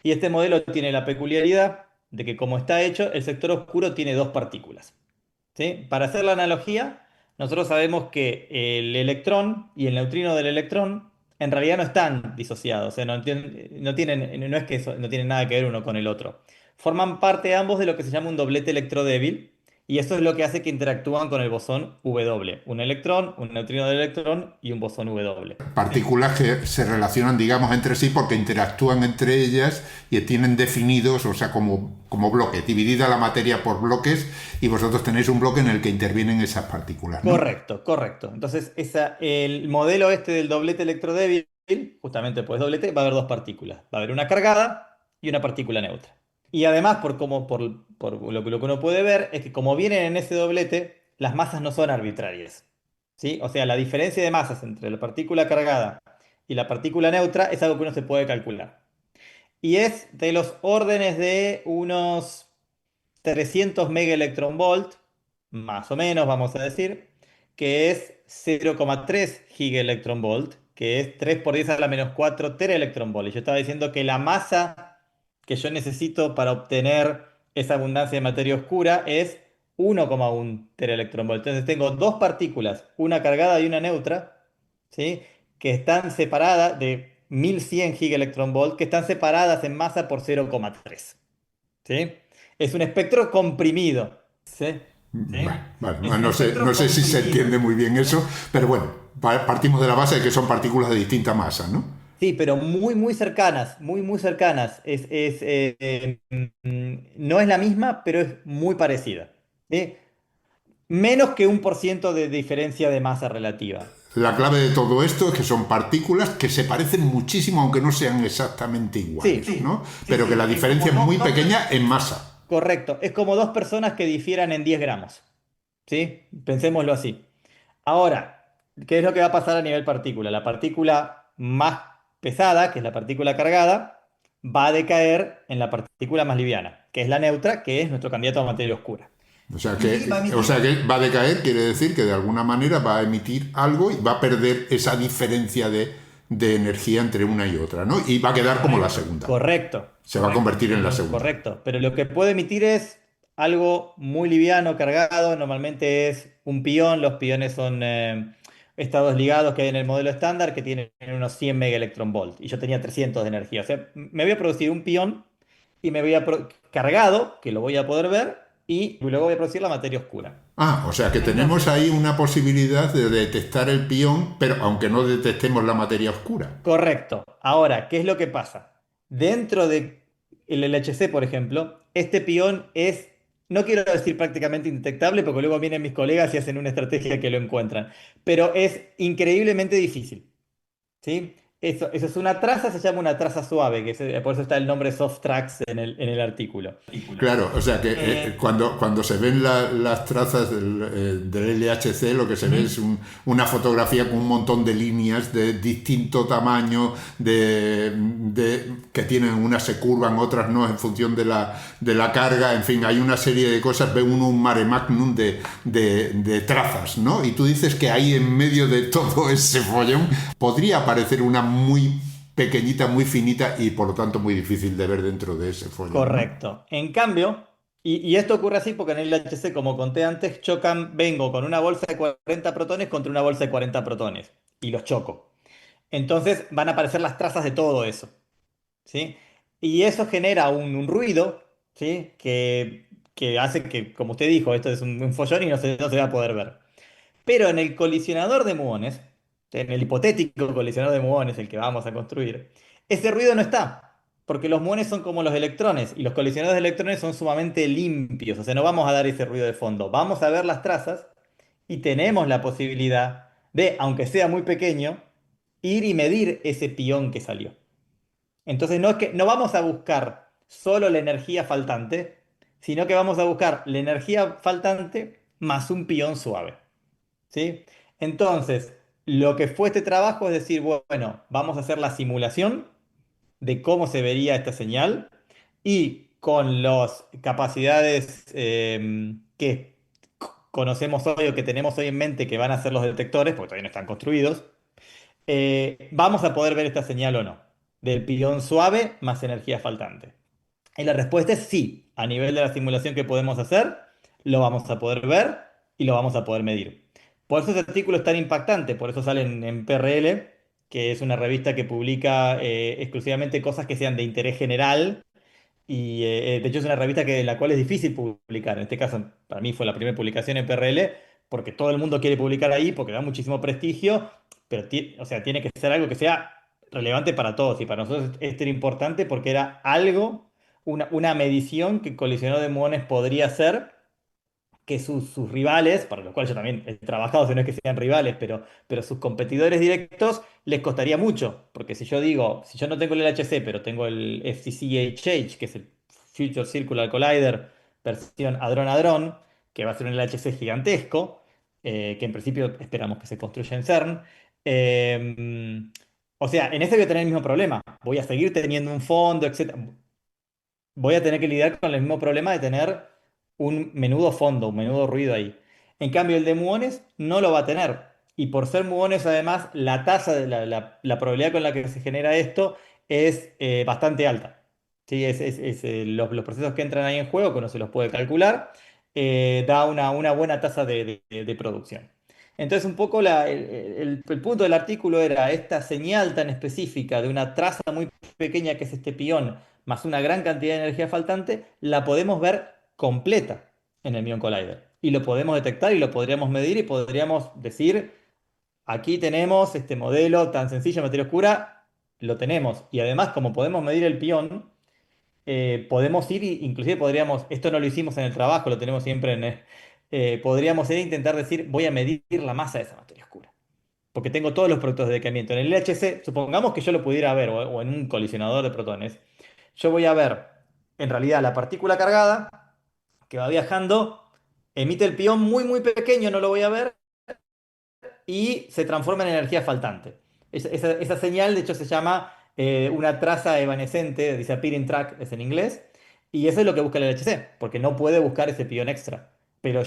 y este modelo tiene la peculiaridad de que como está hecho, el sector oscuro tiene dos partículas. ¿Sí? Para hacer la analogía, nosotros sabemos que el electrón y el neutrino del electrón en realidad no están disociados, o sea, no es que no tienen nada que ver uno con el otro. Forman parte ambos de lo que se llama un doblete electrodébil, y eso es lo que hace que interactúan con el bosón W. Un electrón, un neutrino del electrón y un bosón W. Partículas que se relacionan, digamos, entre sí porque interactúan entre ellas y tienen definidos, o sea, como bloques, dividida la materia por bloques y vosotros tenéis un bloque en el que intervienen esas partículas, ¿no? Correcto, correcto. Entonces, el modelo este del doblete electrodébil, justamente pues doblete, va a haber dos partículas. Va a haber una cargada y una partícula neutra. Y además, por lo que uno puede ver, es que como vienen en ese doblete, las masas no son arbitrarias. ¿Sí? O sea, la diferencia de masas entre la partícula cargada y la partícula neutra es algo que uno se puede calcular. Y es de los órdenes de unos 300 megaelectronvolt, más o menos, vamos a decir, que es 0,3 gigaelectronvolt, que es 3 por 10 a la menos 4 teraelectronvolt. Y yo estaba diciendo que la masa que yo necesito para obtener esa abundancia de materia oscura es 1,1 teraelectronvolt. Entonces tengo dos partículas, una cargada y una neutra, ¿sí? Que están separadas de 1100 gigaelectronvolt, que están separadas en masa por 0,3. ¿Sí? Es un espectro comprimido. ¿Sí? ¿Sí? Bueno, Es bueno, un espectro no sé si se comprimido. entiende muy bien eso, pero bueno, partimos de la base de que son partículas de distinta masa, ¿no? Sí, pero muy, muy cercanas, muy, muy cercanas. No es la misma, pero es muy parecida. ¿Sí? Menos que 1% de diferencia de masa relativa. La clave de todo esto es que son partículas que se parecen muchísimo, aunque no sean exactamente iguales, Sí, ¿no? sí, Pero que sí. la Es como diferencia es muy pequeña en masa. correcto. Es como dos personas que difieran en 10 gramos. ¿Sí? Pensémoslo así. Ahora, ¿qué es lo que va a pasar a nivel partícula? La partícula más pesada, que es la partícula cargada, va a decaer en la partícula más liviana, que es la neutra, que es nuestro candidato a materia oscura. Y va a O emitir. sea que va a decaer, quiere decir que de alguna manera va a emitir algo y va a perder esa diferencia de energía entre una y otra, ¿no? Y va a quedar como la segunda. Correcto, Se va a convertir en la segunda. correcto. Pero lo que puede emitir es algo muy liviano, cargado. Normalmente es un pión. Los piones son estados ligados que hay en el modelo estándar que tienen unos 100 megaelectronvolt. Y yo tenía 300 de energía. O sea, me voy a producir un pión y me voy a cargado, que lo voy a poder ver, y luego voy a producir la materia oscura. Ah, o sea que tenemos Entonces, ahí una posibilidad de detectar el pión, pero aunque no detectemos la materia oscura. correcto. Ahora, ¿qué es lo que pasa? Dentro de el LHC, por ejemplo, este pión es, no quiero decir prácticamente indetectable, porque luego vienen mis colegas y hacen una estrategia que lo encuentran, pero es increíblemente difícil. ¿Sí? eso es una traza, se llama una traza suave, por eso está el nombre soft tracks en el artículo. Claro, o sea que cuando se ven las trazas del LHC, lo que se ve es una fotografía con un montón de líneas de distinto tamaño, que tienen unas se curvan, otras no, en función de la carga, en fin, hay una serie de cosas, ve uno un mare magnum de trazas, ¿no? Y tú dices que ahí en medio de todo ese follón podría aparecer una muy pequeñita, muy finita y por lo tanto muy difícil de ver dentro de ese folio, ¿no? Correcto. En cambio, y esto ocurre así porque en el LHC, como conté antes, vengo con una bolsa de 40 protones contra una bolsa de 40 protones y los choco. Entonces van a aparecer las trazas de todo eso, ¿sí? Y eso genera un ruido, ¿sí? Que hace que, como usted dijo, esto es un follón y no se va a poder ver. Pero en el colisionador de muones, en el hipotético colisionador de muones, el que vamos a construir, ese ruido no está, porque los muones son como los electrones y los colisionadores de electrones son sumamente limpios, o sea, no vamos a dar ese ruido de fondo, vamos a ver las trazas y tenemos la posibilidad de, aunque sea muy pequeño, ir y medir ese pión que salió. Entonces no vamos a buscar solo la energía faltante, sino que vamos a buscar la energía faltante más un pión suave. ¿Sí? Entonces, lo que fue este trabajo es decir, bueno, vamos a hacer la simulación de cómo se vería esta señal y con las capacidades que conocemos hoy o que tenemos hoy en mente que van a ser los detectores, porque todavía no están construidos, vamos a poder ver esta señal o no, del pión suave más energía faltante. Y la respuesta es sí. A nivel de la simulación que podemos hacer, lo vamos a poder ver y lo vamos a poder medir. Por eso ese artículo es tan impactante, por eso sale en PRL, que es una revista que publica exclusivamente cosas que sean de interés general y de hecho es una revista la cual es difícil publicar. En este caso, para mí fue la primera publicación en PRL, porque todo el mundo quiere publicar ahí, porque da muchísimo prestigio, pero o sea, tiene que ser algo que sea relevante para todos. Y para nosotros esto era importante porque era algo, una medición que el colisionador de muones podría hacer que sus rivales, para los cuales yo también he trabajado, si no es que sean rivales, pero sus competidores directos les costaría mucho, porque si yo digo, si yo no tengo el LHC, pero tengo el FCC-HH, que es el Future Circular Collider versión hadrón-hadrón, que va a ser un LHC gigantesco, que en principio esperamos que se construya en CERN, o sea, en ese voy a tener el mismo problema, voy a seguir teniendo un fondo, etc. Voy a tener que lidiar con el mismo problema de tener un menudo fondo, un menudo ruido ahí. En cambio, el de muones no lo va a tener. Y por ser muones, además, la tasa de la probabilidad con la que se genera esto es bastante alta. ¿Sí? Los procesos que entran ahí en juego, que uno se los puede calcular, da una buena tasa de producción. Entonces, un poco el punto del artículo era esta señal tan específica de una traza muy pequeña que es este pión más una gran cantidad de energía faltante, la podemos ver completa en el Muon Collider. Y lo podemos detectar y lo podríamos medir y podríamos decir, aquí tenemos este modelo tan sencillo de materia oscura, lo tenemos. Y además, como podemos medir el pión, podemos ir, inclusive podríamos, esto no lo hicimos en el trabajo, lo tenemos siempre podríamos ir a intentar decir, voy a medir la masa de esa materia oscura. Porque tengo todos los productos de decaimiento. En el LHC, supongamos que yo lo pudiera ver, o en un colisionador de protones, yo voy a ver en realidad la partícula cargada que va viajando, emite el pión muy muy pequeño, no lo voy a ver, y se transforma en energía faltante. Esa señal de hecho se llama una traza evanescente, disappearing track es en inglés, y eso es lo que busca el LHC, porque no puede buscar ese pión extra. Pero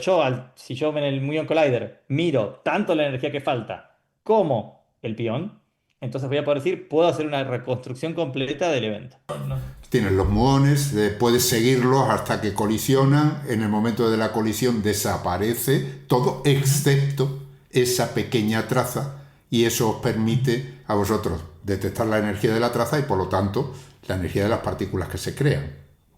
si yo en el Muon Collider miro tanto la energía que falta como el pión, entonces voy a poder decir, puedo hacer una reconstrucción completa del evento. Tienes los muones, puedes seguirlos hasta que colisionan. En el momento de la colisión desaparece todo excepto esa pequeña traza y eso os permite a vosotros detectar la energía de la traza y por lo tanto la energía de las partículas que se crean,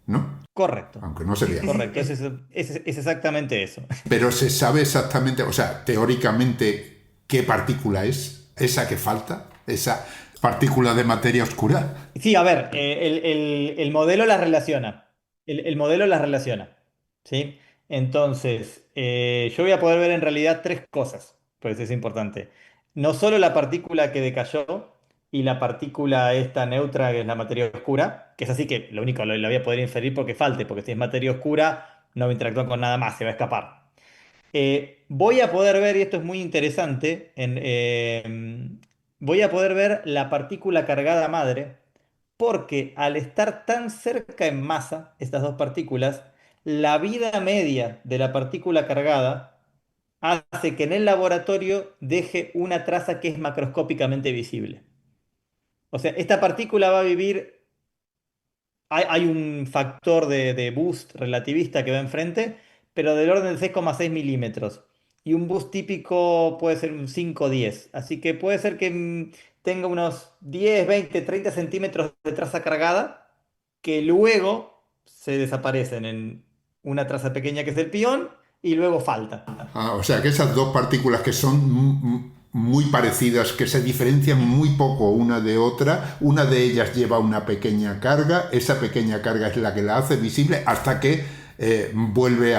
¿no? Correcto. Aunque no se vea. Correcto, es exactamente eso. Pero se sabe exactamente, o sea, teóricamente, qué partícula es esa que falta, esa partícula de materia oscura. Sí, a ver, el modelo las relaciona. El modelo las relaciona. ¿Sí? Entonces, yo voy a poder ver en realidad tres cosas, pues es importante. No solo la partícula que decayó, y la partícula esta neutra, que es la materia oscura, que es así que lo único la voy a poder inferir porque falte, porque si es materia oscura no va a interactuar con nada más, se va a escapar. Voy a poder ver, y esto es muy interesante, voy a poder ver la partícula cargada madre, porque al estar tan cerca en masa, estas dos partículas, la vida media de la partícula cargada hace que en el laboratorio deje una traza que es macroscópicamente visible. O sea, esta partícula va a vivir, hay un factor de boost relativista que va enfrente, pero del orden de 6,6 milímetros. Y un boost típico puede ser un 5 o 10. Así que puede ser que tenga unos 10, 20, 30 centímetros de traza cargada que luego se desaparecen en una traza pequeña que es el pión y luego falta. O sea que esas dos partículas que son muy parecidas, que se diferencian muy poco una de otra, una de ellas lleva una pequeña carga, esa pequeña carga es la que la hace visible hasta que vuelve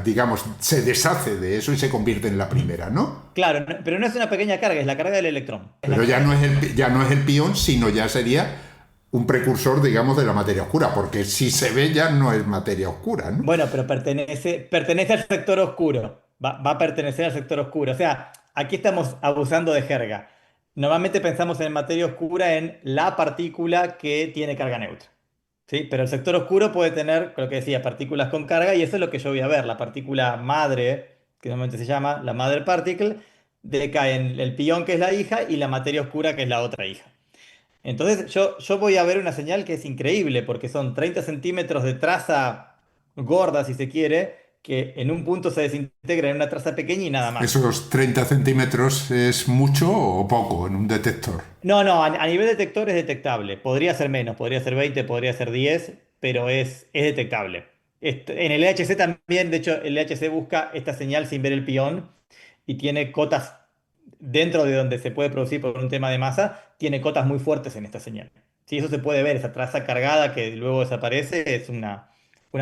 digamos, se deshace de eso y se convierte en la primera, ¿no? Claro, pero no es una pequeña carga, es la carga del electrón. Pero ya no es el pión, sino ya sería un precursor, digamos, de la materia oscura, porque si se ve ya no es materia oscura, ¿no? Bueno, pero pertenece al sector oscuro. Va a pertenecer al sector oscuro. O sea, aquí estamos abusando de jerga. Normalmente pensamos en materia oscura en la partícula que tiene carga neutra. ¿Sí? Pero el sector oscuro puede tener, creo que decía, partículas con carga y eso es lo que yo voy a ver. La partícula madre, que normalmente se llama la mother particle, decae en el pión que es la hija y la materia oscura que es la otra hija. Entonces yo voy a ver una señal que es increíble porque son 30 centímetros de traza gorda, si se quiere, que en un punto se desintegra en una traza pequeña y nada más. ¿Esos 30 centímetros es mucho o poco en un detector? No, no, a nivel detector es detectable. Podría ser menos, podría ser 20, podría ser 10, pero es detectable. En el LHC también, de hecho, el LHC busca esta señal sin ver el pión y tiene cotas dentro de donde se puede producir por un tema de masa, tiene cotas muy fuertes en esta señal. Sí, eso se puede ver, esa traza cargada que luego desaparece es una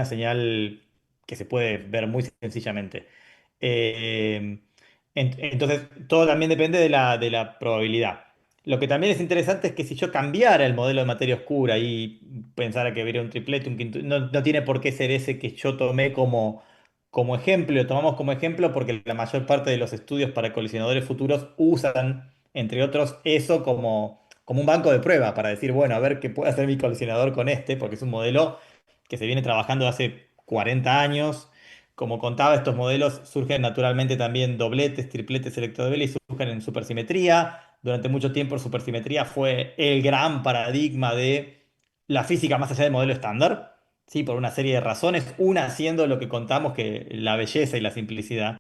señal que se puede ver muy sencillamente. Eh, entonces, todo también depende de la probabilidad. Lo que también es interesante es que si yo cambiara el modelo de materia oscura y pensara que hubiera un triplete, un quinto, no tiene por qué ser ese que yo tomé como ejemplo, lo tomamos como ejemplo porque la mayor parte de los estudios para colisionadores futuros usan, entre otros, eso como un banco de prueba para decir, bueno, a ver qué puede hacer mi colisionador con este, porque es un modelo que se viene trabajando hace 40 años. Como contaba, estos modelos surgen naturalmente también dobletes, tripletes, electrodobles y surgen en supersimetría. Durante mucho tiempo, supersimetría fue el gran paradigma de la física más allá del modelo estándar. ¿Sí? Por una serie de razones, una siendo lo que contamos que la belleza y la simplicidad.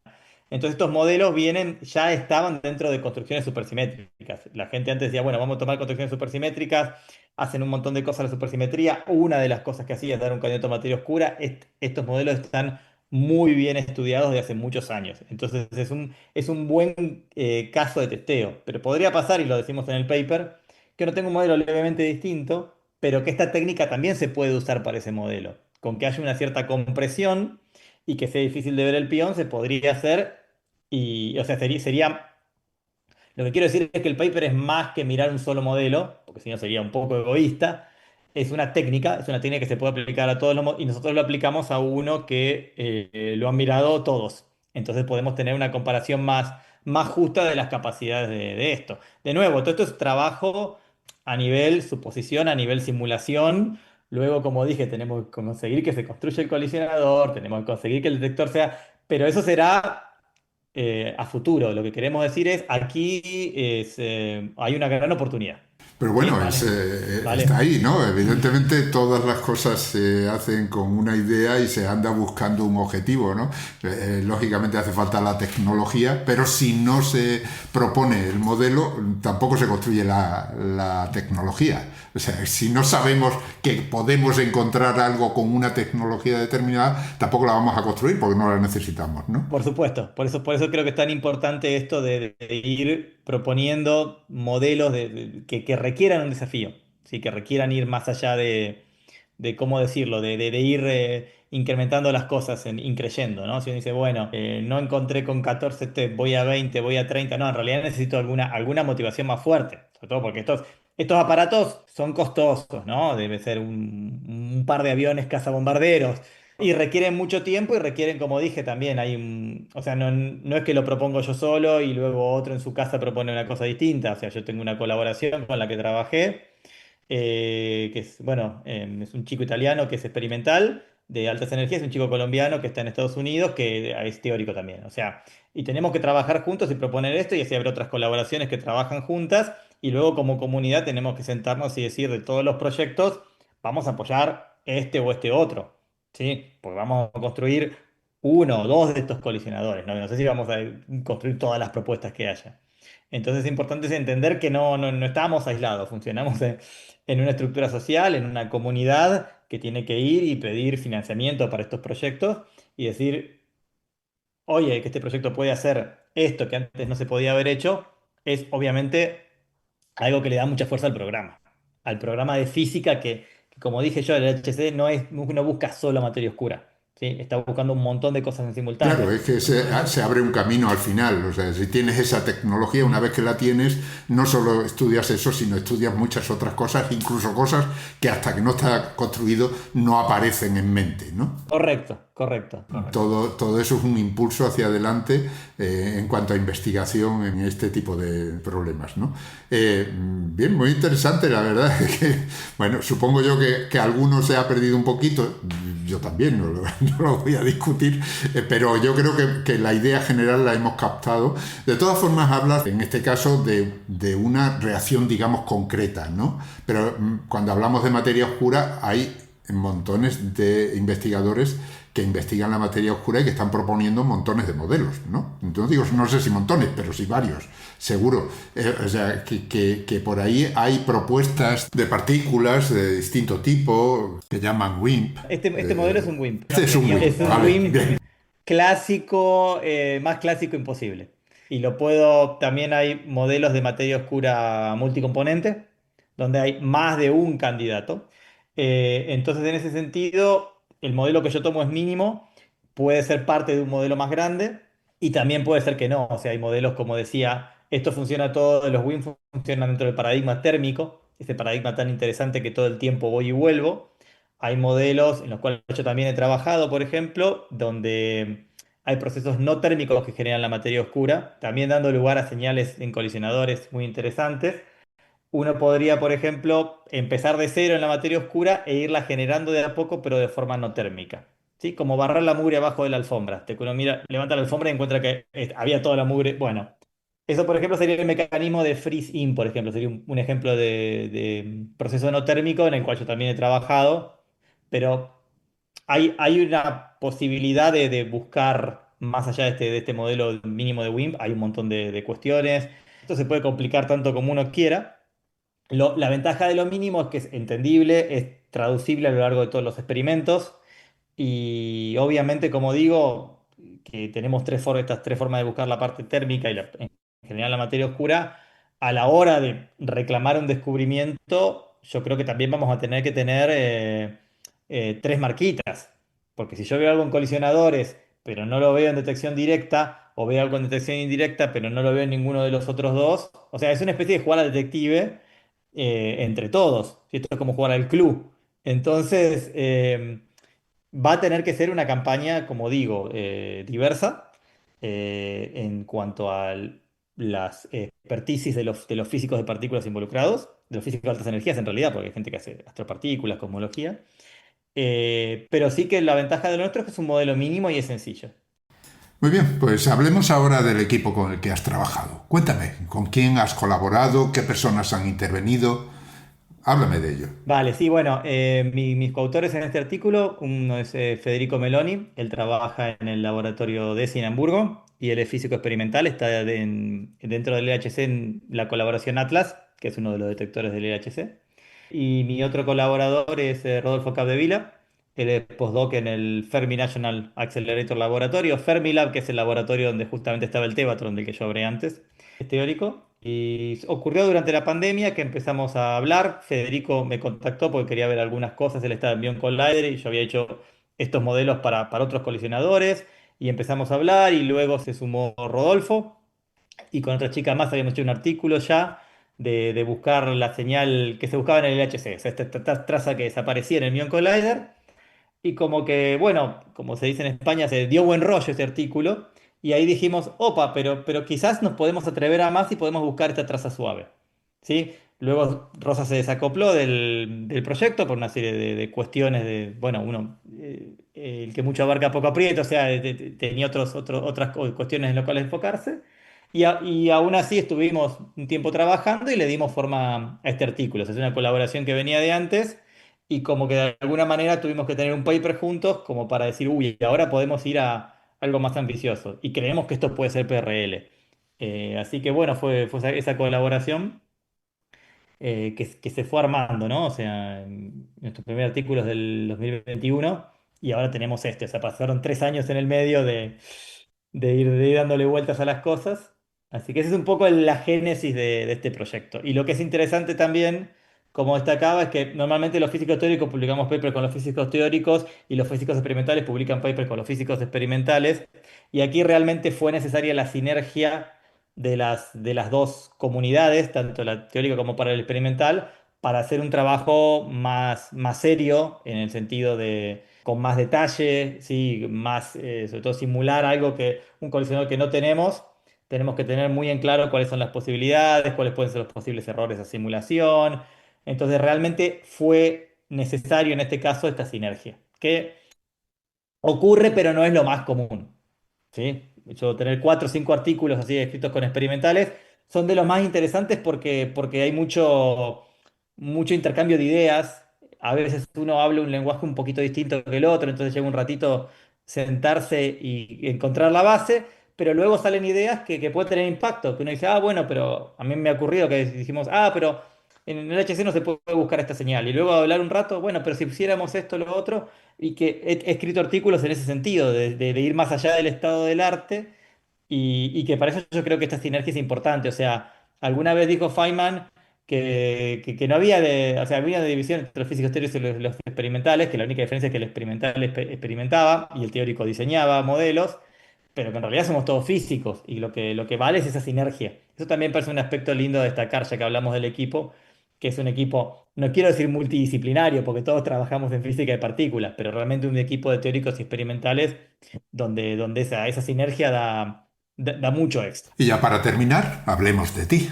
Entonces estos modelos ya estaban dentro de construcciones supersimétricas. La gente antes decía, bueno, vamos a tomar construcciones supersimétricas, hacen un montón de cosas a la supersimetría. Una de las cosas que hacía es dar un candidato a materia oscura. Estos modelos están muy bien estudiados de hace muchos años. Entonces es un buen caso de testeo. Pero podría pasar, y lo decimos en el paper, que no tengo un modelo levemente distinto, pero que esta técnica también se puede usar para ese modelo. Con que haya una cierta compresión y que sea difícil de ver el peón, se podría hacer y, o sea, lo que quiero decir es que el paper es más que mirar un solo modelo, porque si no sería un poco egoísta. Es una técnica que se puede aplicar a todos y nosotros lo aplicamos a uno que lo han mirado todos. Entonces podemos tener una comparación más justa de las capacidades de esto. De nuevo, todo esto es trabajo a nivel suposición, a nivel simulación. Luego, como dije, tenemos que conseguir que se construya el colisionador, tenemos que conseguir que el detector sea, pero eso será a futuro. Lo que queremos decir es, aquí hay una gran oportunidad. Pero ¿Sí? bueno, Vale, está vale. ahí, ¿no? Evidentemente todas las cosas se hacen con una idea y se anda buscando un objetivo, ¿no? Lógicamente hace falta la tecnología, pero si no se propone el modelo, tampoco se construye la tecnología. O sea, si no sabemos que podemos encontrar algo con una tecnología determinada, tampoco la vamos a construir porque no la necesitamos, ¿no? Por supuesto, por eso creo que es tan importante esto de ir proponiendo modelos que requieran un desafío, ¿sí? Que requieran ir más allá de cómo decirlo, de ir incrementando las cosas, increyendo, ¿no? Si uno dice, bueno, no encontré con 14 test, voy a 20, voy a 30, no, en realidad necesito alguna motivación más fuerte, sobre todo porque estos aparatos son costosos, ¿no? Debe ser un par de aviones cazabombarderos. Y requieren mucho tiempo y requieren, como dije, también o sea, no es que lo propongo yo solo y luego otro en su casa propone una cosa distinta. O sea, yo tengo una colaboración con la que trabajé, que es, bueno, es un chico italiano que es experimental de altas energías, un chico colombiano que está en Estados Unidos que es teórico también. O sea, y tenemos que trabajar juntos y proponer esto y así habrá otras colaboraciones que trabajan juntas y luego como comunidad tenemos que sentarnos y decir de todos los proyectos, vamos a apoyar este o este otro. ¿Sí? Porque vamos a construir uno o dos de estos colisionadores, ¿no? No sé si vamos a construir todas las propuestas que haya. Entonces es importante entender que no estamos aislados, funcionamos en una estructura social, en una comunidad que tiene que ir y pedir financiamiento para estos proyectos y decir, oye, que este proyecto puede hacer esto que antes no se podía haber hecho, es obviamente algo que le da mucha fuerza al programa de física que, como dije yo, el LHC no busca solo materia oscura, ¿sí? Está buscando un montón de cosas en Claro, simultáneo. es que se abre un camino al final. O sea, si tienes esa tecnología, una vez que la tienes, no solo estudias eso, sino estudias muchas otras cosas, incluso cosas que hasta que no está construido no aparecen en mente, ¿no? Correcto, correcto, correcto. Todo eso es un impulso hacia adelante en cuanto a investigación en este tipo de problemas, ¿no? Bien, muy interesante, la verdad. Bueno, supongo yo que alguno se ha perdido un poquito, yo también, no lo voy a discutir, pero yo creo que la idea general la hemos captado. De todas formas, hablas en este caso de una reacción, digamos, concreta, ¿no? Pero cuando hablamos de materia oscura, hay montones de investigadores que investigan la materia oscura y que están proponiendo montones de modelos, ¿no? Entonces digo, no sé si montones, pero sí varios, seguro. O sea, que por ahí hay propuestas de partículas de distinto tipo que llaman WIMP. Este modelo es un WIMP. Este es un Es WIMP, un vale, WIMP bien. clásico, más clásico imposible. Y también hay modelos de materia oscura multicomponente, donde hay más de un candidato. Entonces, en ese sentido, el modelo que yo tomo es mínimo, puede ser parte de un modelo más grande y también puede ser que no. O sea, hay modelos, como decía, esto funciona todo, los WIMP funcionan dentro del paradigma térmico, ese paradigma tan interesante que todo el tiempo voy y vuelvo. Hay modelos en los cuales yo también he trabajado, por ejemplo, donde hay procesos no térmicos que generan la materia oscura, también dando lugar a señales en colisionadores muy interesantes. Uno podría, por ejemplo, empezar de cero en la materia oscura e irla generando de a poco, pero de forma no térmica. ¿Sí? Como barrar la mugre abajo de la alfombra. Uno mira, levanta la alfombra y encuentra que había toda la mugre. Bueno, eso, por ejemplo, sería el mecanismo de freeze-in, por ejemplo. Sería un ejemplo de proceso no térmico en el cual yo también he trabajado, pero hay una posibilidad de buscar más allá de este modelo mínimo de WIMP. Hay un montón de cuestiones. Esto se puede complicar tanto como uno quiera. La ventaja de lo mínimo es que es entendible, es traducible a lo largo de todos los experimentos y obviamente, como digo, que tenemos estas tres formas de buscar la parte térmica y en general la materia oscura, a la hora de reclamar un descubrimiento, yo creo que también vamos a tener que tener tres marquitas, porque si yo veo algo en colisionadores, pero no lo veo en detección directa, o veo algo en detección indirecta, pero no lo veo en ninguno de los otros dos, o sea, es una especie de jugar al detective entre todos. ¿Sí? Esto es como jugar al club. Entonces, va a tener que ser una campaña, como digo, diversa en cuanto a las expertices de los físicos de partículas involucrados, de los físicos de altas energías en realidad, porque hay gente que hace astropartículas, cosmología. Pero sí que la ventaja de lo nuestro es que es un modelo mínimo y es sencillo. Muy bien, pues hablemos ahora del equipo con el que has trabajado. Cuéntame, ¿con quién has colaborado? ¿Qué personas han intervenido? Háblame de ello. Vale, sí, bueno, mis coautores en este artículo, uno es Federico Meloni, él trabaja en el laboratorio DESI en Hamburgo y él es físico experimental, está dentro del LHC en la colaboración Atlas, que es uno de los detectores del LHC. Y mi otro colaborador es Rodolfo Capdevila, él es postdoc en el Fermi National Accelerator Laboratorio, Fermilab, que es el laboratorio donde justamente estaba el Tevatron del que yo hablé antes, es teórico. Y ocurrió durante la pandemia que empezamos a hablar. Federico me contactó porque quería ver algunas cosas. Él estaba en Bion Collider y yo había hecho estos modelos para otros colisionadores y empezamos a hablar y luego se sumó Rodolfo y con otra chica más habíamos hecho un artículo ya de buscar la señal que se buscaba en el LHC, o sea, esta traza que desaparecía en el Muon Collider. Y como que, bueno, como se dice en España, se dio buen rollo este artículo. Y ahí dijimos, opa, pero quizás nos podemos atrever a más y podemos buscar esta traza suave. ¿Sí? Luego Rosa se desacopló del proyecto por una serie de cuestiones de, bueno, uno, el que mucho abarca poco aprieta, o sea, tenía otras cuestiones en las cuales enfocarse. Y aún así estuvimos un tiempo trabajando y le dimos forma a este artículo. O sea, es una colaboración que venía de antes y como que de alguna manera tuvimos que tener un paper juntos como para decir, uy, ahora podemos ir a algo más ambicioso y creemos que esto puede ser PRL. Así que bueno, fue esa colaboración que se fue armando, ¿no? O sea, nuestro primer artículo es del 2021 y ahora tenemos este. O sea, pasaron 3 años en el medio de ir dándole vueltas a las cosas. Así que esa es un poco la génesis de este proyecto. Y lo que es interesante también, como destacaba, es que normalmente los físicos teóricos publicamos papers con los físicos teóricos y los físicos experimentales publican papers con los físicos experimentales. Y aquí realmente fue necesaria la sinergia de las dos comunidades, tanto la teórica como para el experimental, para hacer un trabajo más serio en el sentido de con más detalle, ¿sí? Más, sobre todo simular algo que un colisionador que no tenemos. Tenemos que tener muy en claro cuáles son las posibilidades, cuáles pueden ser los posibles errores de simulación. Entonces realmente fue necesario en este caso esta sinergia, que ocurre pero no es lo más común. ¿Sí? Yo tener 4 o 5 artículos así escritos con experimentales son de los más interesantes porque hay mucho intercambio de ideas. A veces uno habla un lenguaje un poquito distinto que el otro, entonces llega un ratito sentarse y encontrar la base, pero luego salen ideas que pueden tener impacto, que uno dice, ah, bueno, pero a mí me ha ocurrido que dijimos, ah, pero en el HC no se puede buscar esta señal. Y luego hablar un rato, bueno, pero si pusiéramos esto, lo otro, y que he escrito artículos en ese sentido, de ir más allá del estado del arte, y que para eso yo creo que esta sinergia es importante. O sea, alguna vez dijo Feynman que no había o sea, había una división entre los físicos teóricos y los experimentales, que la única diferencia es que el experimental experimentaba y el teórico diseñaba modelos, pero que en realidad somos todos físicos y lo que vale es esa sinergia. Eso también parece un aspecto lindo de destacar, ya que hablamos del equipo, que es un equipo, no quiero decir multidisciplinario, porque todos trabajamos en física de partículas, pero realmente un equipo de teóricos y experimentales donde esa sinergia da mucho extra. Y ya para terminar, hablemos de ti.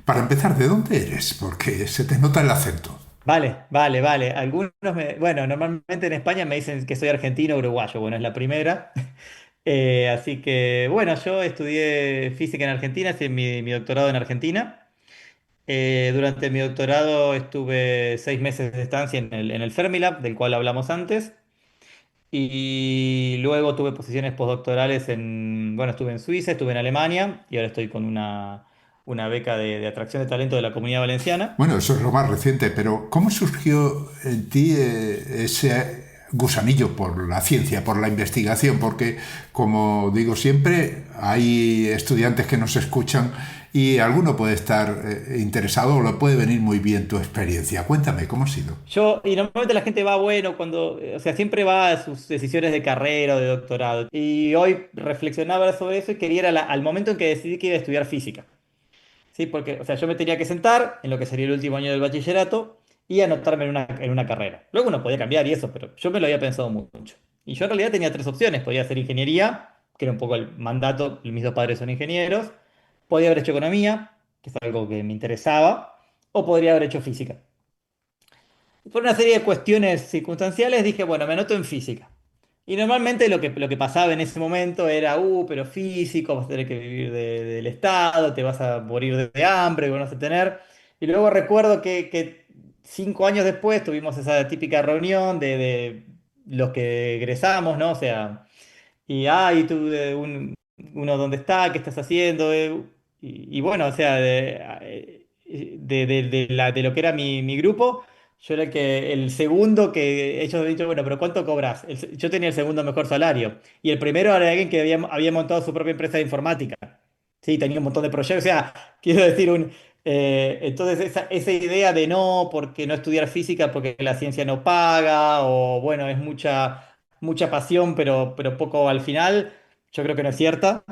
Para empezar, ¿de dónde eres? Porque se te nota el acento. Vale, vale, vale. Bueno, normalmente en España me dicen que soy argentino o uruguayo. Bueno, es la primera. Así que, bueno, yo estudié física en Argentina, hice mi doctorado en Argentina. Durante mi doctorado estuve 6 meses de estancia en el Fermilab, del cual hablamos antes. Y luego tuve posiciones postdoctorales bueno, estuve en Suiza, estuve en Alemania y ahora estoy con una beca de atracción de talento de la Comunidad Valenciana. Bueno, eso es lo más reciente, pero ¿cómo surgió en ti ese gusanillo por la ciencia, por la investigación? Porque, como digo siempre, hay estudiantes que nos escuchan y alguno puede estar interesado o le puede venir muy bien tu experiencia. Cuéntame, ¿cómo ha sido? Y normalmente la gente va, bueno, o sea, siempre va a sus decisiones de carrera o de doctorado. Y hoy reflexionaba sobre eso y quería ir al momento en que decidí que iba a estudiar física. ¿Sí? Porque, o sea, yo me tenía que sentar en lo que sería el último año del bachillerato y anotarme en una carrera. Luego uno podía cambiar y eso, pero yo me lo había pensado mucho. Y yo en realidad tenía 3 opciones. Podía hacer ingeniería, que era un poco el mandato, mis dos padres son ingenieros. Podía haber hecho economía, que es algo que me interesaba. O podría haber hecho física. Por una serie de cuestiones circunstanciales dije, bueno, me anoto en física. Y normalmente lo que pasaba en ese momento era, pero físico, vas a tener que vivir del Estado, te vas a morir de hambre, vas a tener. Y luego recuerdo que 5 años después tuvimos esa típica reunión de los que egresamos, ¿no? O sea, ¿y tú uno dónde está? ¿Qué estás haciendo? Y bueno, o sea, de lo que era mi grupo, yo era el segundo que ellos habían dicho, bueno, pero ¿cuánto cobras? Yo tenía el segundo mejor salario. Y el primero era alguien que había montado su propia empresa de informática. Sí, tenía un montón de proyectos. O sea, quiero decir, entonces esa idea de no, porque no estudiar física, porque la ciencia no paga, o bueno, es mucha mucha pasión, pero poco al final, yo creo que no es cierta.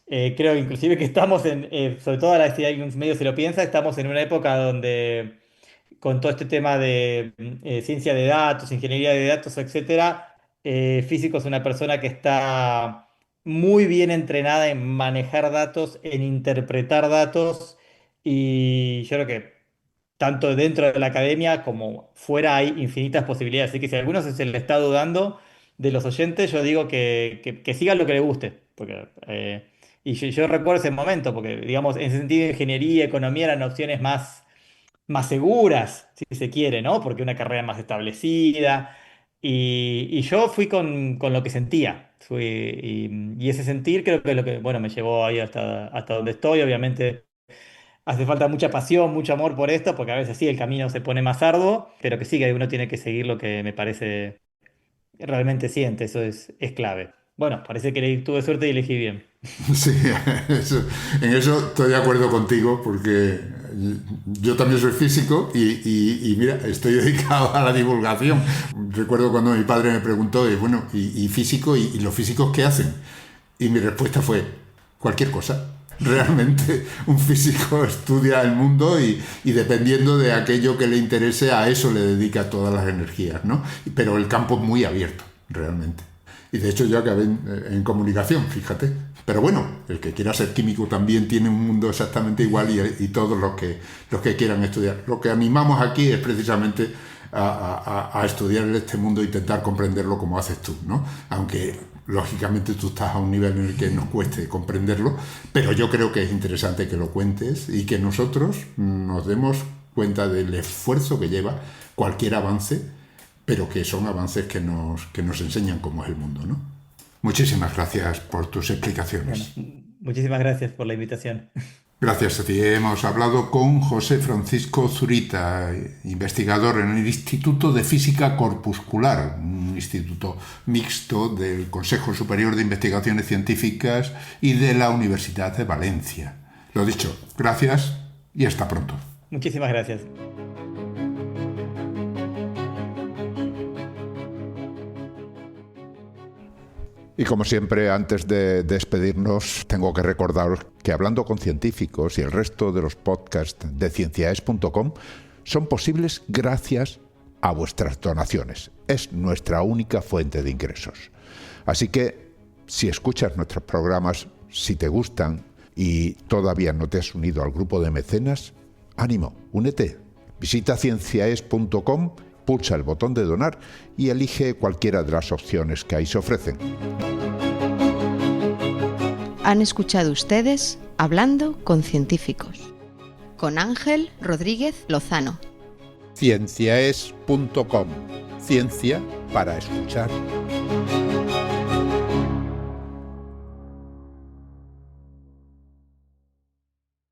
Creo inclusive que estamos sobre todo ahora si alguien medio se lo piensa, estamos en una época donde con todo este tema de ciencia de datos, ingeniería de datos, etcétera, físico es una persona que está muy bien entrenada en manejar datos, en interpretar datos, y yo creo que tanto dentro de la academia como fuera hay infinitas posibilidades. Así que si a alguno se le está dudando de los oyentes, yo digo que sigan lo que le guste. Y yo recuerdo ese momento, porque digamos, en ese sentido, ingeniería, economía eran opciones más seguras, si se quiere, ¿no? Porque una carrera más establecida. Y yo fui con lo que sentía. Y ese sentir creo que es lo que, bueno, me llevó ahí hasta donde estoy. Obviamente hace falta mucha pasión, mucho amor por esto, porque a veces sí, el camino se pone más arduo, pero que sí, que uno tiene que seguir lo que me parece realmente siente. Eso es clave. Bueno, parece que tuve suerte y elegí bien. Sí, en eso estoy de acuerdo contigo porque yo también soy físico y mira, estoy dedicado a la divulgación. Recuerdo cuando mi padre me preguntó, bueno, ¿y físico? ¿Y los físicos qué hacen? Y mi respuesta fue, cualquier cosa. Realmente un físico estudia el mundo y dependiendo de aquello que le interese, a eso le dedica todas las energías, ¿no? Pero el campo es muy abierto, realmente. Y de hecho yo acabé en comunicación, fíjate. Pero bueno, el que quiera ser químico también tiene un mundo exactamente igual y todos los que quieran estudiar. Lo que animamos aquí es precisamente a estudiar este mundo e intentar comprenderlo como haces tú, ¿no? Aunque lógicamente tú estás a un nivel en el que nos cueste comprenderlo, pero yo creo que es interesante que lo cuentes y que nosotros nos demos cuenta del esfuerzo que lleva cualquier avance, pero que son avances que nos enseñan cómo es el mundo, ¿no? Muchísimas gracias por tus explicaciones. Bueno, muchísimas gracias por la invitación. Gracias a ti. Hemos hablado con José Francisco Zurita, investigador en el Instituto de Física Corpuscular, un instituto mixto del Consejo Superior de Investigaciones Científicas y de la Universidad de Valencia. Lo dicho, gracias y hasta pronto. Muchísimas gracias. Y como siempre, antes de despedirnos, tengo que recordaros que Hablando con Científicos y el resto de los podcasts de cienciaes.com son posibles gracias a vuestras donaciones. Es nuestra única fuente de ingresos. Así que, si escuchas nuestros programas, si te gustan y todavía no te has unido al grupo de mecenas, ánimo, únete. Visita cienciaes.com, pulsa el botón de donar y elige cualquiera de las opciones que ahí se ofrecen. Han escuchado ustedes Hablando con Científicos, con Ángel Rodríguez Lozano. Cienciaes.com. Ciencia para escuchar